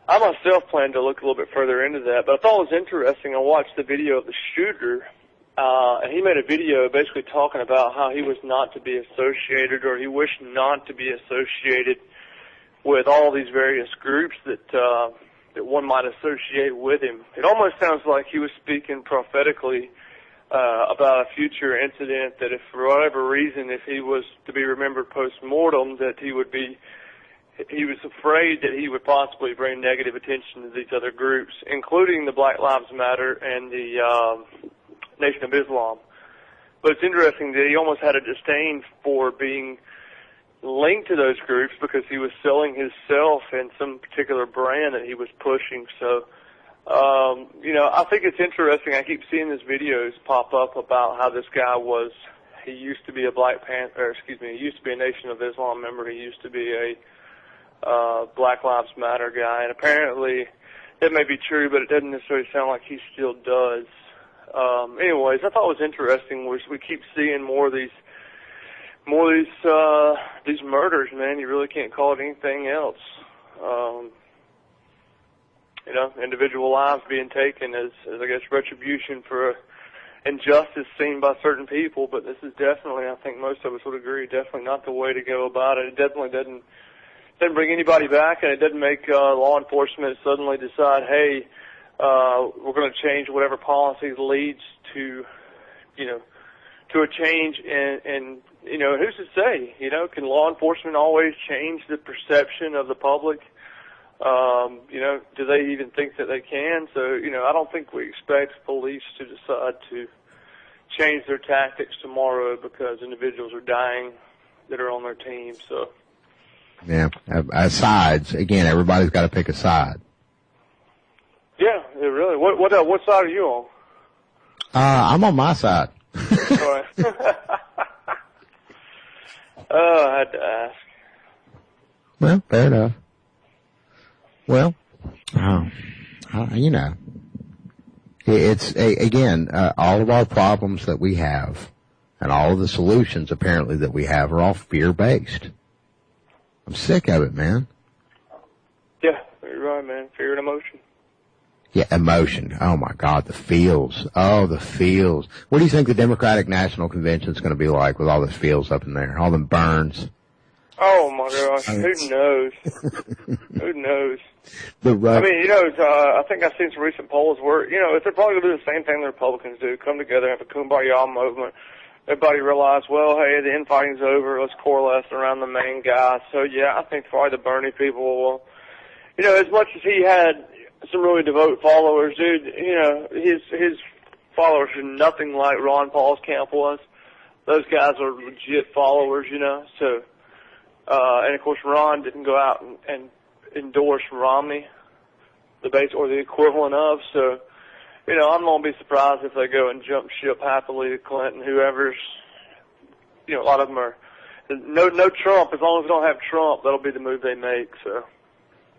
G: I myself plan to look a little bit further into that, but I thought it was interesting. I watched the video of the shooter, and he made a video basically talking about how he was not to be associated, or he wished not to be associated with all these various groups that one might associate with him. It almost sounds like he was speaking prophetically about a future incident, that if for whatever reason, if he was to be remembered post-mortem, that he was afraid that he would possibly bring negative attention to these other groups, including the Black Lives Matter and the Nation of Islam. But it's interesting that he almost had a disdain for being linked to those groups because he was selling himself and some particular brand that he was pushing. So, I think it's interesting. I keep seeing these videos pop up about how this guy he used to be a he used to be a Nation of Islam member. He used to be a Black Lives Matter guy. And apparently that may be true, but it doesn't necessarily sound like he still does. Anyways, I thought it was interesting. We keep seeing more of these murders, man. You really can't call it anything else. Individual lives being taken as I guess retribution for injustice seen by certain people, but this is definitely, I think most of us would agree, definitely not the way to go about it. It definitely doesn't bring anybody back, and it doesn't make law enforcement suddenly decide, hey, we're going to change whatever policy leads to a change in who's to say? Can law enforcement always change the perception of the public? Do they even think that they can? So, I don't think we expect police to decide to change their tactics tomorrow because individuals are dying that are on their team. So,
F: yeah, sides again. Everybody's got to pick a side.
G: Yeah, really. What side are you on?
F: I'm on my side.
G: All right. Oh, I had to ask.
F: Well, fair enough. Well, it's again, all of our problems that we have and all of the solutions apparently that we have are all fear-based. I'm sick of it, man.
G: Yeah, you're right, man. Fear and emotion.
F: Yeah, emotion. Oh my God, the feels. Oh, the feels. What do you think the Democratic National Convention is going to be like with all the feels up in there? All them burns.
G: Oh my gosh, who knows? Who knows?
F: I
G: mean, I think I've seen some recent polls where, they're probably going to do the same thing the Republicans do, come together, have a kumbaya movement. Everybody realize, well, hey, the infighting's over, let's coalesce around the main guy. So, yeah, I think probably the Bernie people will, as much as he had some really devout followers, dude, his followers are nothing like Ron Paul's camp was. Those guys are legit followers, so, and of course Ron didn't go out and endorse Romney, the base or the equivalent of, so, I'm going to be surprised if they go and jump ship happily to Clinton, whoever's, a lot of them are, no Trump. As long as we don't have Trump, that'll be the move they make, so.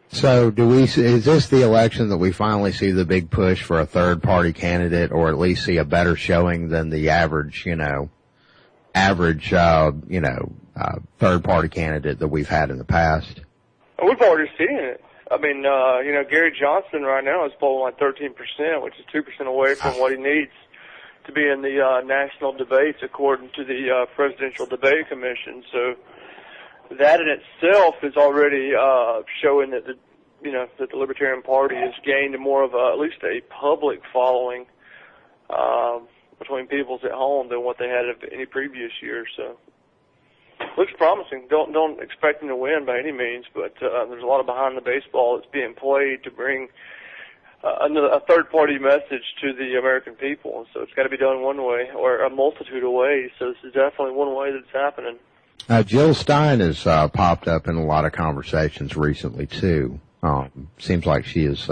F: So is this the election that we finally see the big push for a third party candidate, or at least see a better showing than the average third party candidate that we've had in the past?
G: We've already seen it. I mean, Gary Johnson right now is polling like 13%, which is 2% away from what he needs to be in the national debates, according to the Presidential Debate Commission. So that in itself is already showing that that the Libertarian Party has gained more of at least a public following between peoples at home than what they had any previous year. So looks promising. Don't expect them to win by any means, but there's a lot of behind the baseball that's being played to bring a third-party message to the American people. So it's got to be done one way or a multitude of ways. So this is definitely one way that's happening.
F: Jill Stein has popped up in a lot of conversations recently too. Seems like she has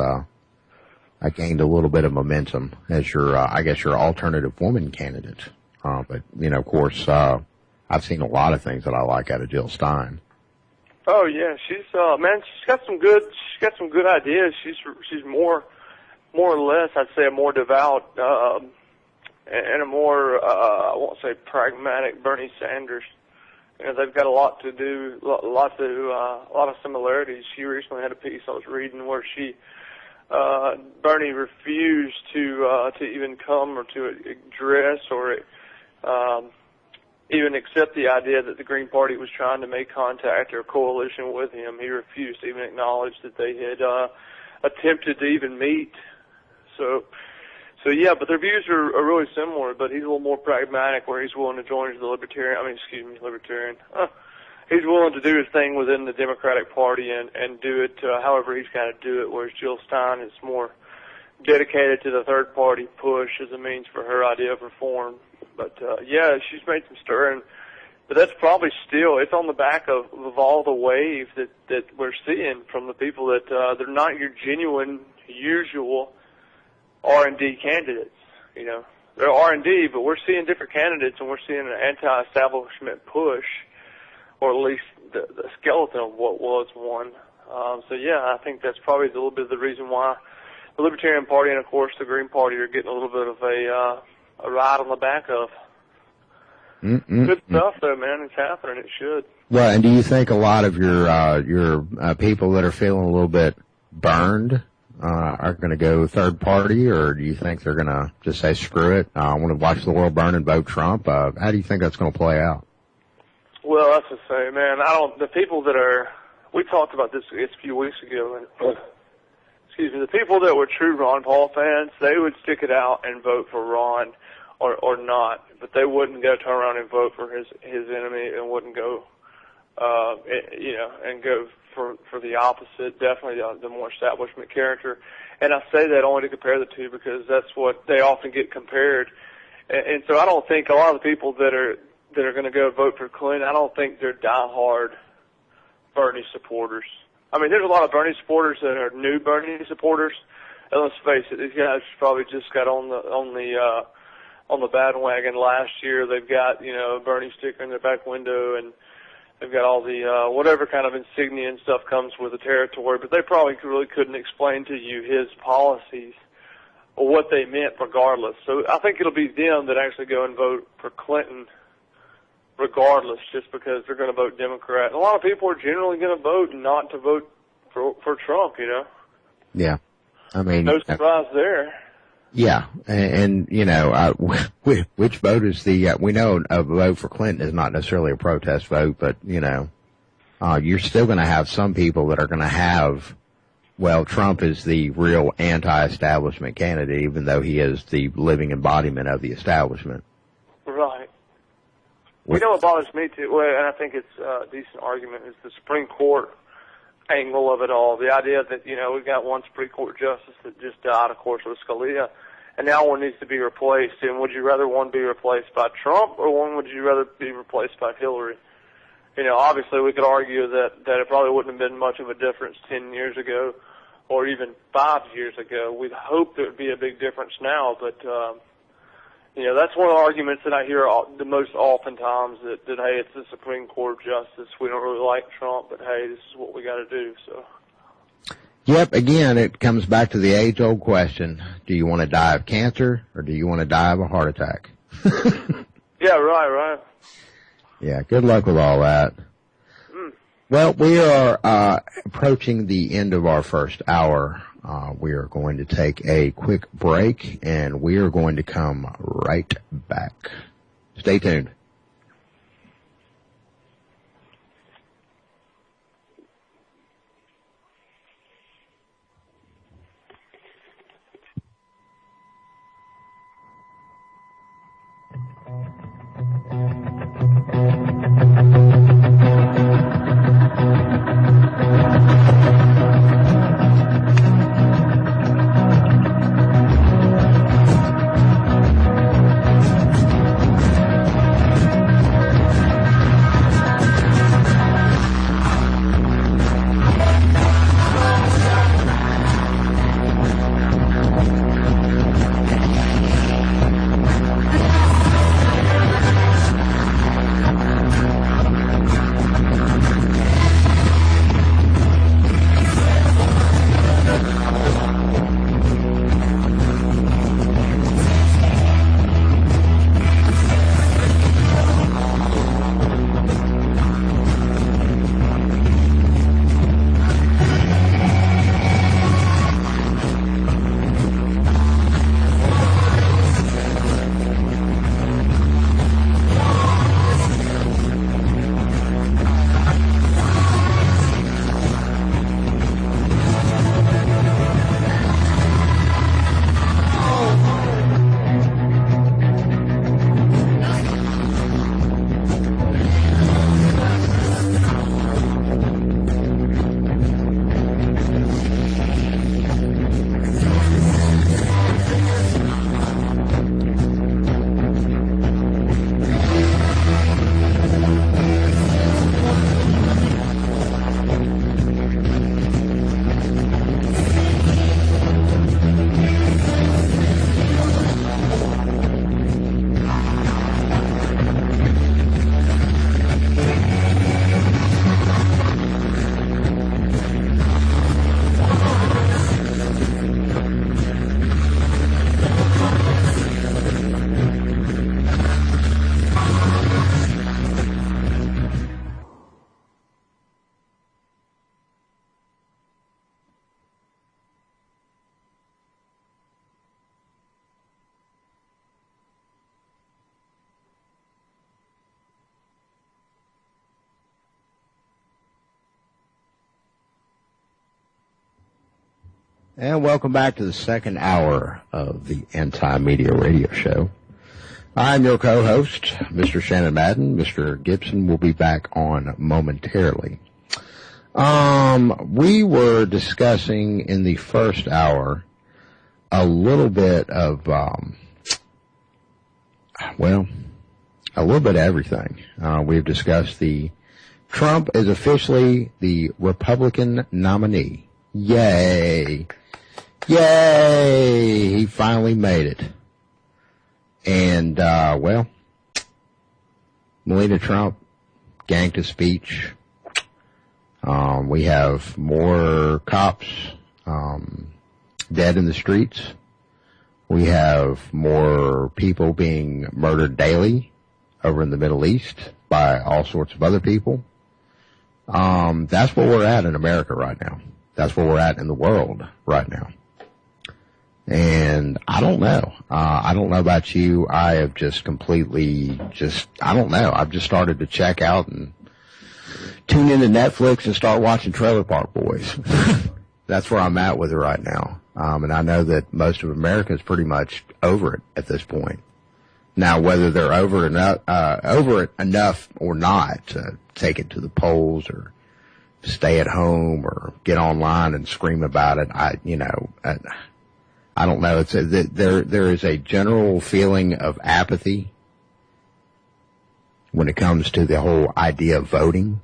F: gained a little bit of momentum as your alternative woman candidate. But of course, I've seen a lot of things that I like out of Jill Stein.
G: Oh yeah, she's got some good ideas. She's more or less, I'd say, a more devout and a more I won't say pragmatic Bernie Sanders. They've got a lot to do, a lot of similarities. She recently had a piece I was reading where Bernie refused to even come or to address or even accept the idea that the Green Party was trying to make contact or coalition with him. He refused to even acknowledge that they had attempted to even meet. So yeah, but their views are really similar, but he's a little more pragmatic where he's willing to join the libertarian. He's willing to do his thing within the Democratic Party and do it however he's got to do it, whereas Jill Stein is more dedicated to the third party push as a means for her idea of reform. But yeah, she's made some stirring, but that's probably still, it's on the back of all the wave that we're seeing from the people that they're not your genuine, usual R&D candidates. They're R&D, but we're seeing different candidates, and we're seeing an anti-establishment push, or at least the skeleton of what was one. So yeah, I think that's probably a little bit of the reason why the Libertarian Party and of course the Green Party are getting a little bit of a ride on the back of. Good stuff though, man. It's happening. It should.
F: Well, and do you think a lot of your people that are feeling a little bit burned are going to go third party, or do you think they're going to just say screw it? I want to watch the world burn and vote Trump. How do you think that's going to play out?
G: Well, that's the same, man. The people that are, we talked about this a few weeks ago, and the people that were true Ron Paul fans, they would stick it out and vote for Ron or not, but they wouldn't go turn around and vote for his enemy and wouldn't go, and go for the opposite, definitely the more establishment character. And I say that only to compare the two because that's what they often get compared. And so I don't think a lot of the people that are going to go vote for Clinton, I don't think they're diehard Bernie supporters. I mean, there's a lot of Bernie supporters that are new Bernie supporters. And let's face it, these guys probably just got on the bandwagon last year. They've got, a Bernie sticker in their back window, and they've got all the whatever kind of insignia and stuff comes with the territory. But they probably really couldn't explain to you his policies or what they meant regardless. So I think it'll be them that actually go and vote for Clinton regardless, just because they're going to vote Democrat. And a lot of people are generally going to vote not to vote for Trump,
F: Yeah. I mean,
G: no surprise there.
F: Yeah. And which vote is we know a vote for Clinton is not necessarily a protest vote, but, you're still going to have some people that are going to have, well, Trump is the real anti-establishment candidate, even though he is the living embodiment of the establishment.
G: Right. You know what bothers me too, well, and I think it's a decent argument, is the Supreme Court angle of it all. The idea that, you know, we've got one Supreme Court justice that just died, of course, with Scalia, and now one needs to be replaced. And would you rather one be replaced by Trump, or one would you rather be replaced by Hillary? You know, obviously we could argue that it probably wouldn't have been much of a difference 10 years ago or even 5 years ago. We'd hope there would be a big difference now, but, you know, that's one of the arguments that I hear the most oftentimes, that, hey, it's the Supreme Court justice. We don't really like Trump, but, hey, this is what we got to do. So.
F: Yep, again, it comes back to the age-old question. Do you want to die of cancer, or do you want to die of a heart attack?
G: Yeah, right.
F: Yeah, good luck with all that. Well, we are approaching the end of our first hour. We are going to take a quick break, and we are going to come right back. Stay tuned. And welcome back to the second hour of the Anti-Media Radio Show. I'm your co-host, Mr. Shannon Madden. Mr. Gibson will be back on momentarily. We were discussing in the first hour a little bit of, a little bit of everything. We've discussed Trump is officially the Republican nominee. Yay! Yay! He finally made it. And, Melania Trump ganked a speech. We have more cops dead in the streets. We have more people being murdered daily over in the Middle East by all sorts of other people. That's where we're at in America right now. That's where we're at in the world right now. And I don't know. I don't know about you. I have just completely I don't know. I've just started to check out and tune into Netflix and start watching Trailer Park Boys. That's where I'm at with it right now. And I know that most of America is pretty much over it at this point. Now, whether they're over it enough or not to take it to the polls or stay at home or get online and scream about it, I don't know. There is a general feeling of apathy when it comes to the whole idea of voting.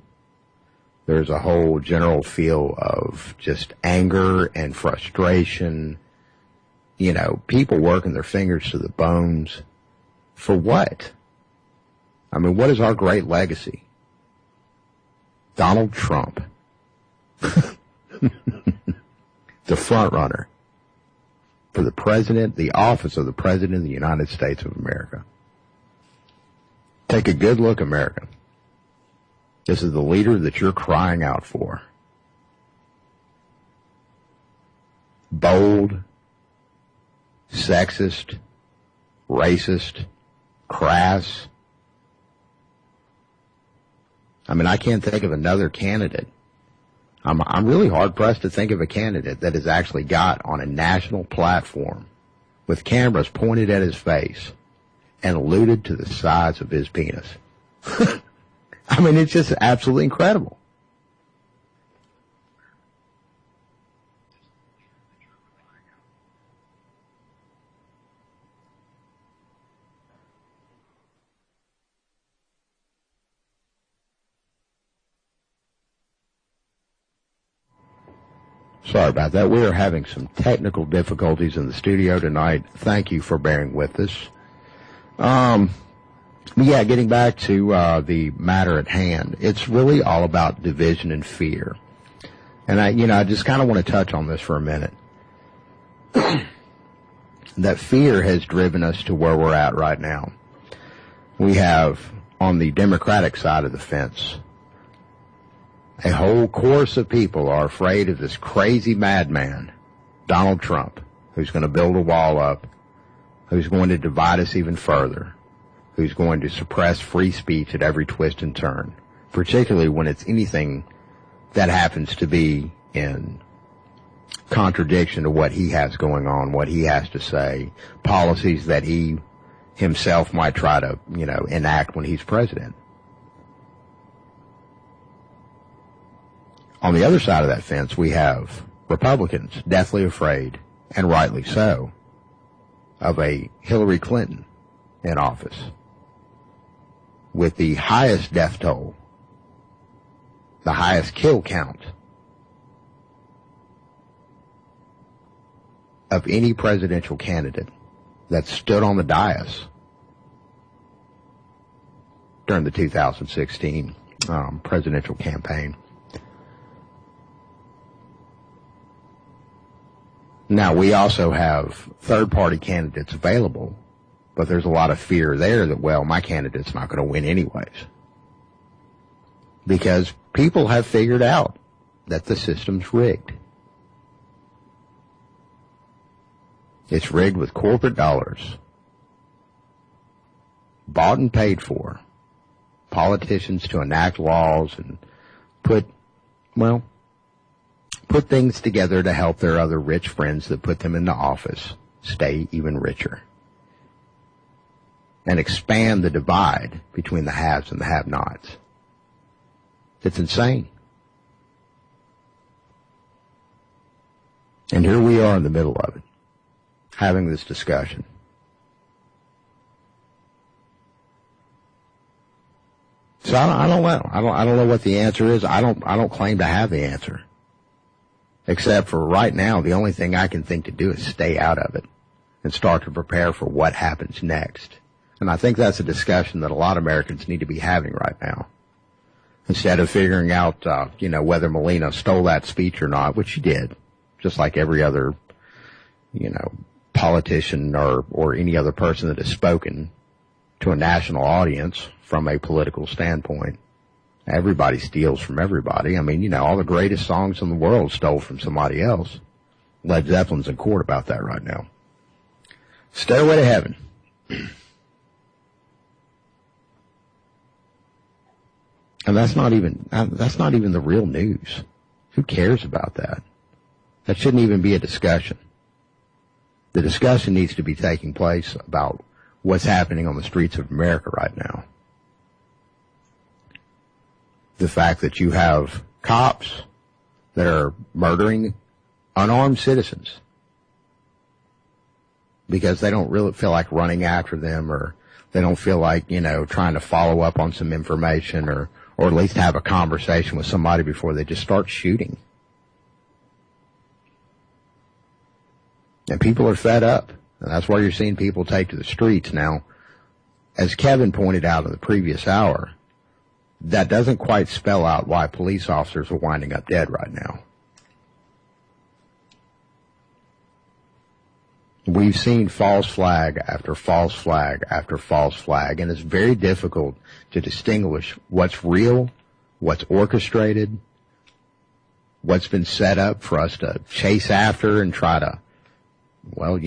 F: There's a whole general feel of just anger and frustration. People working their fingers to the bones. For what? I mean, what is our great legacy? Donald Trump. The front runner for the office of the President of the United States of America. Take a good look, America. This is the leader that you're crying out for. Bold, sexist, racist, crass. I mean, I can't think of another candidate. I'm really hard-pressed to think of a candidate that has actually got on a national platform with cameras pointed at his face and alluded to the size of his penis. I mean, it's just absolutely incredible. Sorry about that. We are having some technical difficulties in the studio tonight. Thank you for bearing with us. Yeah, getting back to the matter at hand, it's really all about division and fear. And I just kind of want to touch on this for a minute. That fear has driven us to where we're at right now. We have, on the Democratic side of the fence, a whole chorus of people are afraid of this crazy madman, Donald Trump, who's going to build a wall up, who's going to divide us even further, who's going to suppress free speech at every twist and turn, particularly when it's anything that happens to be in contradiction to what he has going on, what he has to say, policies that he himself might try to, enact when he's president. On the other side of that fence, we have Republicans deathly afraid, and rightly so, of a Hillary Clinton in office with the highest death toll, the highest kill count of any presidential candidate that stood on the dais during the 2016 presidential campaign. Now, we also have third-party candidates available, but there's a lot of fear there that, well, my candidate's not going to win anyways. Because people have figured out that the system's rigged. It's rigged with corporate dollars, bought and paid for, politicians to enact laws and put things together to help their other rich friends that put them into office stay even richer and expand the divide between the haves and the have-nots. It's insane. And here we are in the middle of it, having this discussion. So I don't know. I don't know what the answer is. I don't claim to have the answer. Except for right now, the only thing I can think to do is stay out of it and start to prepare for what happens next. And I think that's a discussion that a lot of Americans need to be having right now. Instead of figuring out, whether Melina stole that speech or not, which she did, just like every other, politician or any other person that has spoken to a national audience from a political standpoint. Everybody steals from everybody. I mean, all the greatest songs in the world stole from somebody else. Led Zeppelin's in court about that right now. Stairway to Heaven. And that's not even the real news. Who cares about that? That shouldn't even be a discussion. The discussion needs to be taking place about what's happening on the streets of America right now. The fact that you have cops that are murdering unarmed citizens because they don't really feel like running after them, or they don't feel like, trying to follow up on some information, or at least have a conversation with somebody before they just start shooting. And people are fed up. And that's why you're seeing people take to the streets. Now, as Kevin pointed out in the previous hour, that doesn't quite spell out why police officers are winding up dead right now. We've seen false flag after false flag after false flag, and it's very difficult to distinguish what's real, what's orchestrated, what's been set up for us to chase after and try to, let's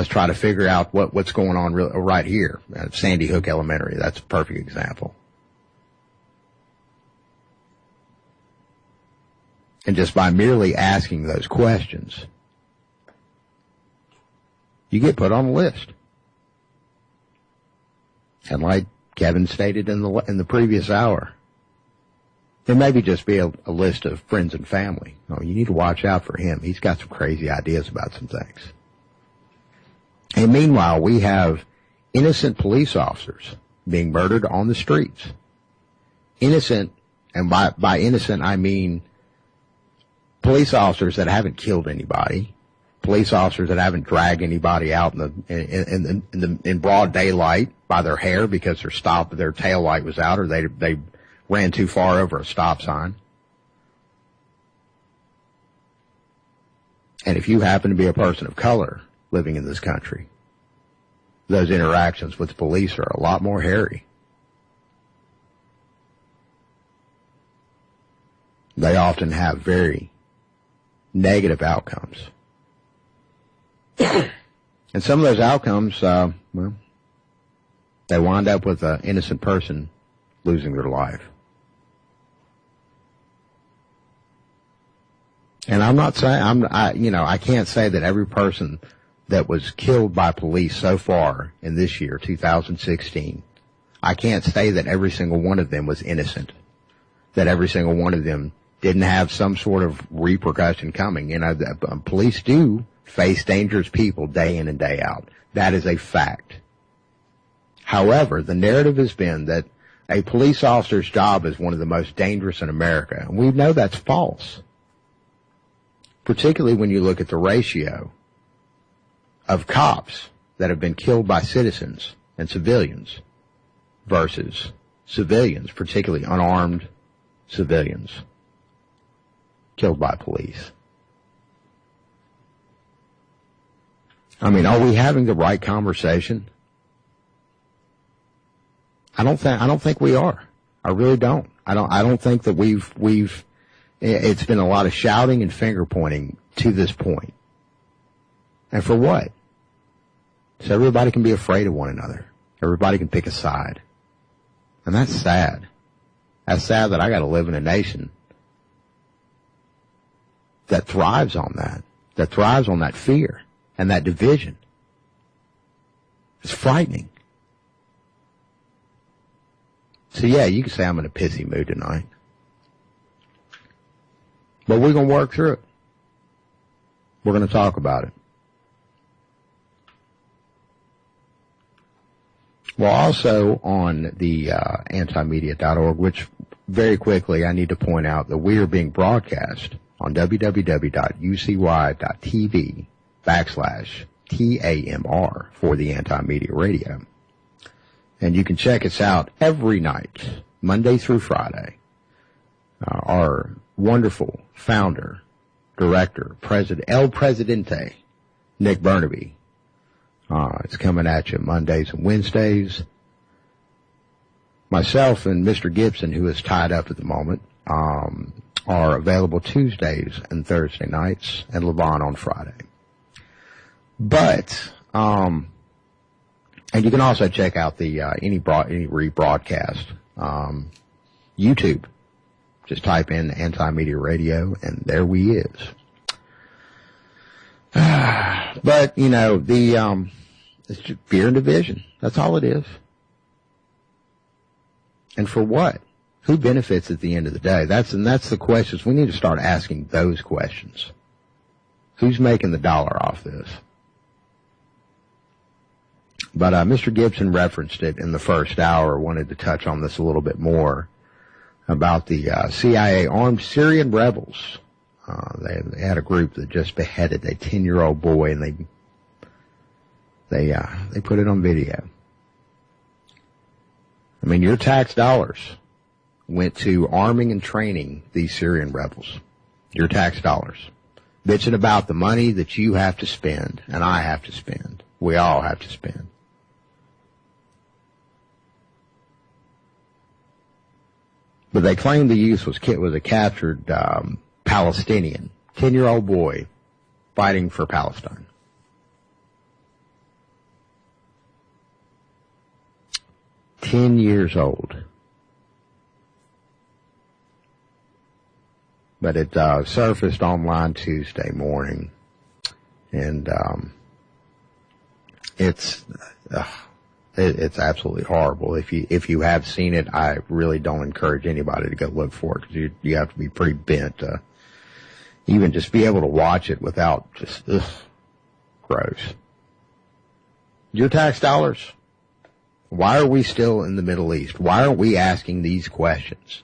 F: try to figure out what's going on right here at Sandy Hook Elementary. That's a perfect example. And just by merely asking those questions, you get put on a list. And like Kevin stated in the previous hour, it maybe just be a list of friends and family. Oh, you need to watch out for him. He's got some crazy ideas about some things. And meanwhile, we have innocent police officers being murdered on the streets. Innocent, and by innocent I mean police officers that haven't killed anybody, police officers that haven't dragged anybody out in broad daylight by their hair because their tail light was out, or they ran too far over a stop sign. And if you happen to be a person of color living in this country, those interactions with the police are a lot more hairy. They often have very negative outcomes. And some of those outcomes, they wind up with an innocent person losing their life. And I'm not saying, I can't say that every person that was killed by police so far in this year, 2016, I can't say that every single one of them was innocent, that every single one of them didn't have some sort of repercussion coming. Police do face dangerous people day in and day out. That is a fact. However, the narrative has been that a police officer's job is one of the most dangerous in America, and we know that's false. Particularly when you look at the ratio of cops that have been killed by citizens and civilians versus civilians, particularly unarmed civilians, killed by police. I mean, are we having the right conversation? I don't think we are. I really don't. I don't think that it's been a lot of shouting and finger pointing to this point. And for what? So everybody can be afraid of one another. Everybody can pick a side. And that's sad. That's sad that I got to live in a nation that thrives on that fear and that division. It's frightening. So yeah, you can say I'm in a pissy mood tonight. But we're going to work through it. We're going to talk about it. Well, also on the antimedia.org, which very quickly I need to point out that we are being broadcast on www.ucy.tv/TAMR for the Anti-Media Radio. And you can check us out every night, Monday through Friday. Our wonderful founder, director, El Presidente, Nick Burnaby. It's coming at you Mondays and Wednesdays. Myself and Mr. Gibson, who is tied up at the moment, are available Tuesdays and Thursday nights, and Levon on Friday. But, and you can also check out the any rebroadcast YouTube. Just type in Anti-Media Radio, and there we is. But, you know, it's just fear and division. That's all it is. And for what? Who benefits at the end of the day? That's the questions. We need to start asking those questions. Who's making the dollar off this? But Mr. Gibson referenced it in the first hour, wanted to touch on this a little bit more about the CIA armed Syrian rebels. They had a group that just beheaded a 10-year-old boy, and they put it on video. I mean, your tax dollars went to arming and training these Syrian rebels. Your tax dollars. Bitching about the money that you have to spend, and I have to spend. We all have to spend. But they claim the youth was a captured Palestinian, 10-year-old boy fighting for Palestine. $10 years old. But it surfaced online Tuesday morning, and it's absolutely horrible. If you have seen it, I really don't encourage anybody to go look for it, because you have to be pretty bent to even just be able to watch it without just gross. Your tax dollars. Why are we still in the Middle East? Why aren't we asking these questions?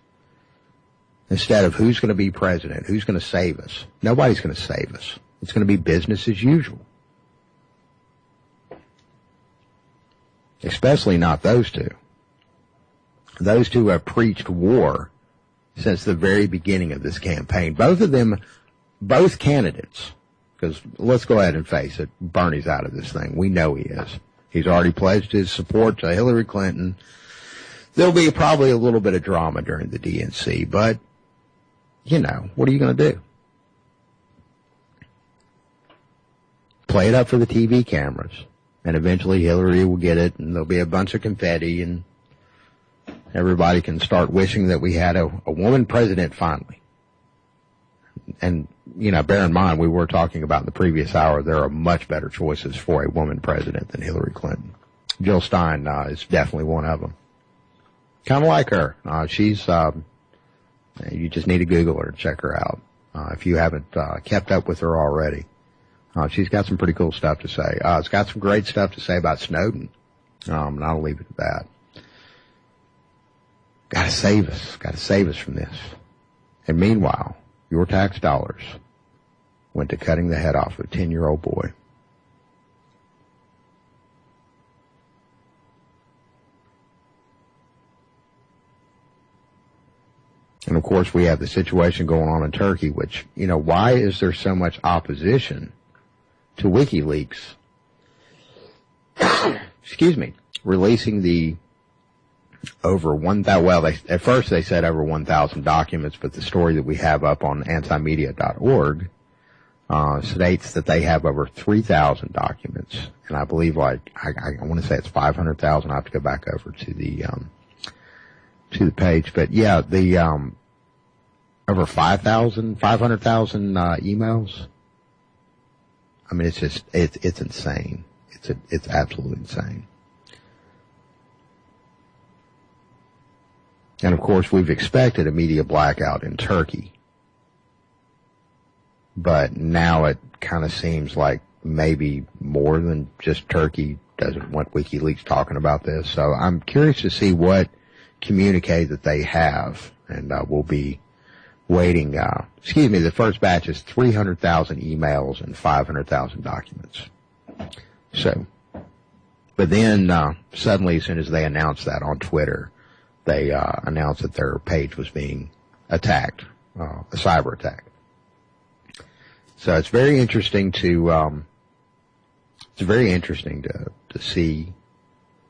F: Instead of who's going to be president, who's going to save us? Nobody's going to save us. It's going to be business as usual. Especially not those two. Those two have preached war since the very beginning of this campaign. Both of them, both candidates, because let's go ahead and face it, Bernie's out of this thing. We know he is. He's already pledged his support to Hillary Clinton. There'll be probably a little bit of drama during the DNC, but, you know, what are you going to do? Play it up for the TV cameras, and eventually Hillary will get it, and there'll be a bunch of confetti, and everybody can start wishing that we had a woman president finally. And, you know, bear in mind, we were talking about in the previous hour, there are much better choices for a woman president than Hillary Clinton. Jill Stein is definitely one of them. Kind of like her. She's, you just need to Google her and check her out. If you haven't kept up with her already. She's got some pretty cool stuff to say. It's got some great stuff to say about Snowden. And I'll leave it at that. Gotta save us from this. And meanwhile, your tax dollars went to cutting the head off of a 10-year-old boy. And of course, we have the situation going on in Turkey, which, you know, why is there so much opposition to WikiLeaks, excuse me, releasing the over 1,000, well, at first they said over 1,000 documents, but the story that we have up on antimedia.org states that they have over 3,000 documents. And I believe, like, I want to say it's 500,000. I have to go back over to the page. But yeah, the over 500,000 emails. I mean, it's just, it's insane. It's absolutely insane. And of course, we've expected a media blackout in Turkey. But now it kind of seems like maybe more than just Turkey doesn't want WikiLeaks talking about this. So I'm curious to see what communique that they have. And we'll be waiting. The first batch is 300,000 emails and 500,000 documents. So, but then suddenly, as soon as they announced that on Twitter, they announced that their page was being attacked, a cyber attack. So it's very interesting to see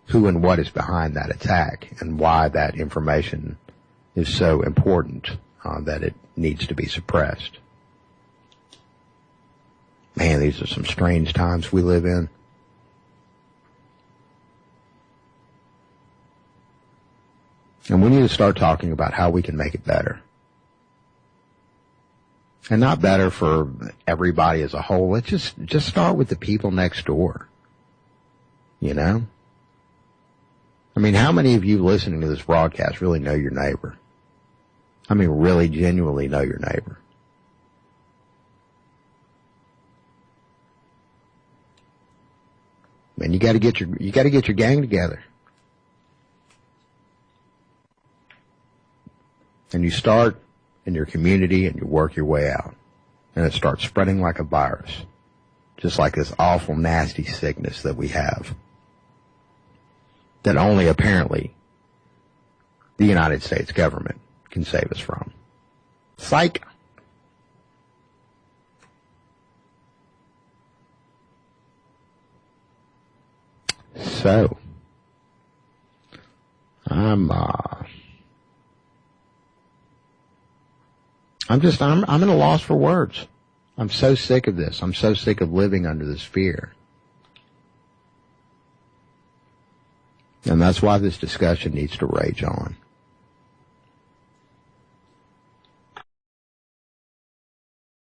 F: who and what is behind that attack and why that information is so important that it needs to be suppressed. Man, these are some strange times we live in. And we need to start talking about how we can make it better. And not better for everybody as a whole. Let's just start with the people next door. You know? I mean, how many of you listening to this broadcast really know your neighbor? I mean, really genuinely know your neighbor. Man, you gotta get your gang together. And you start in your community and you work your way out. And it starts spreading like a virus. Just like this awful, nasty sickness that we have. That only apparently the United States government can save us from. Psych. So, I'm at a loss for words. I'm so sick of this. I'm so sick of living under this fear. And that's why this discussion needs to rage on.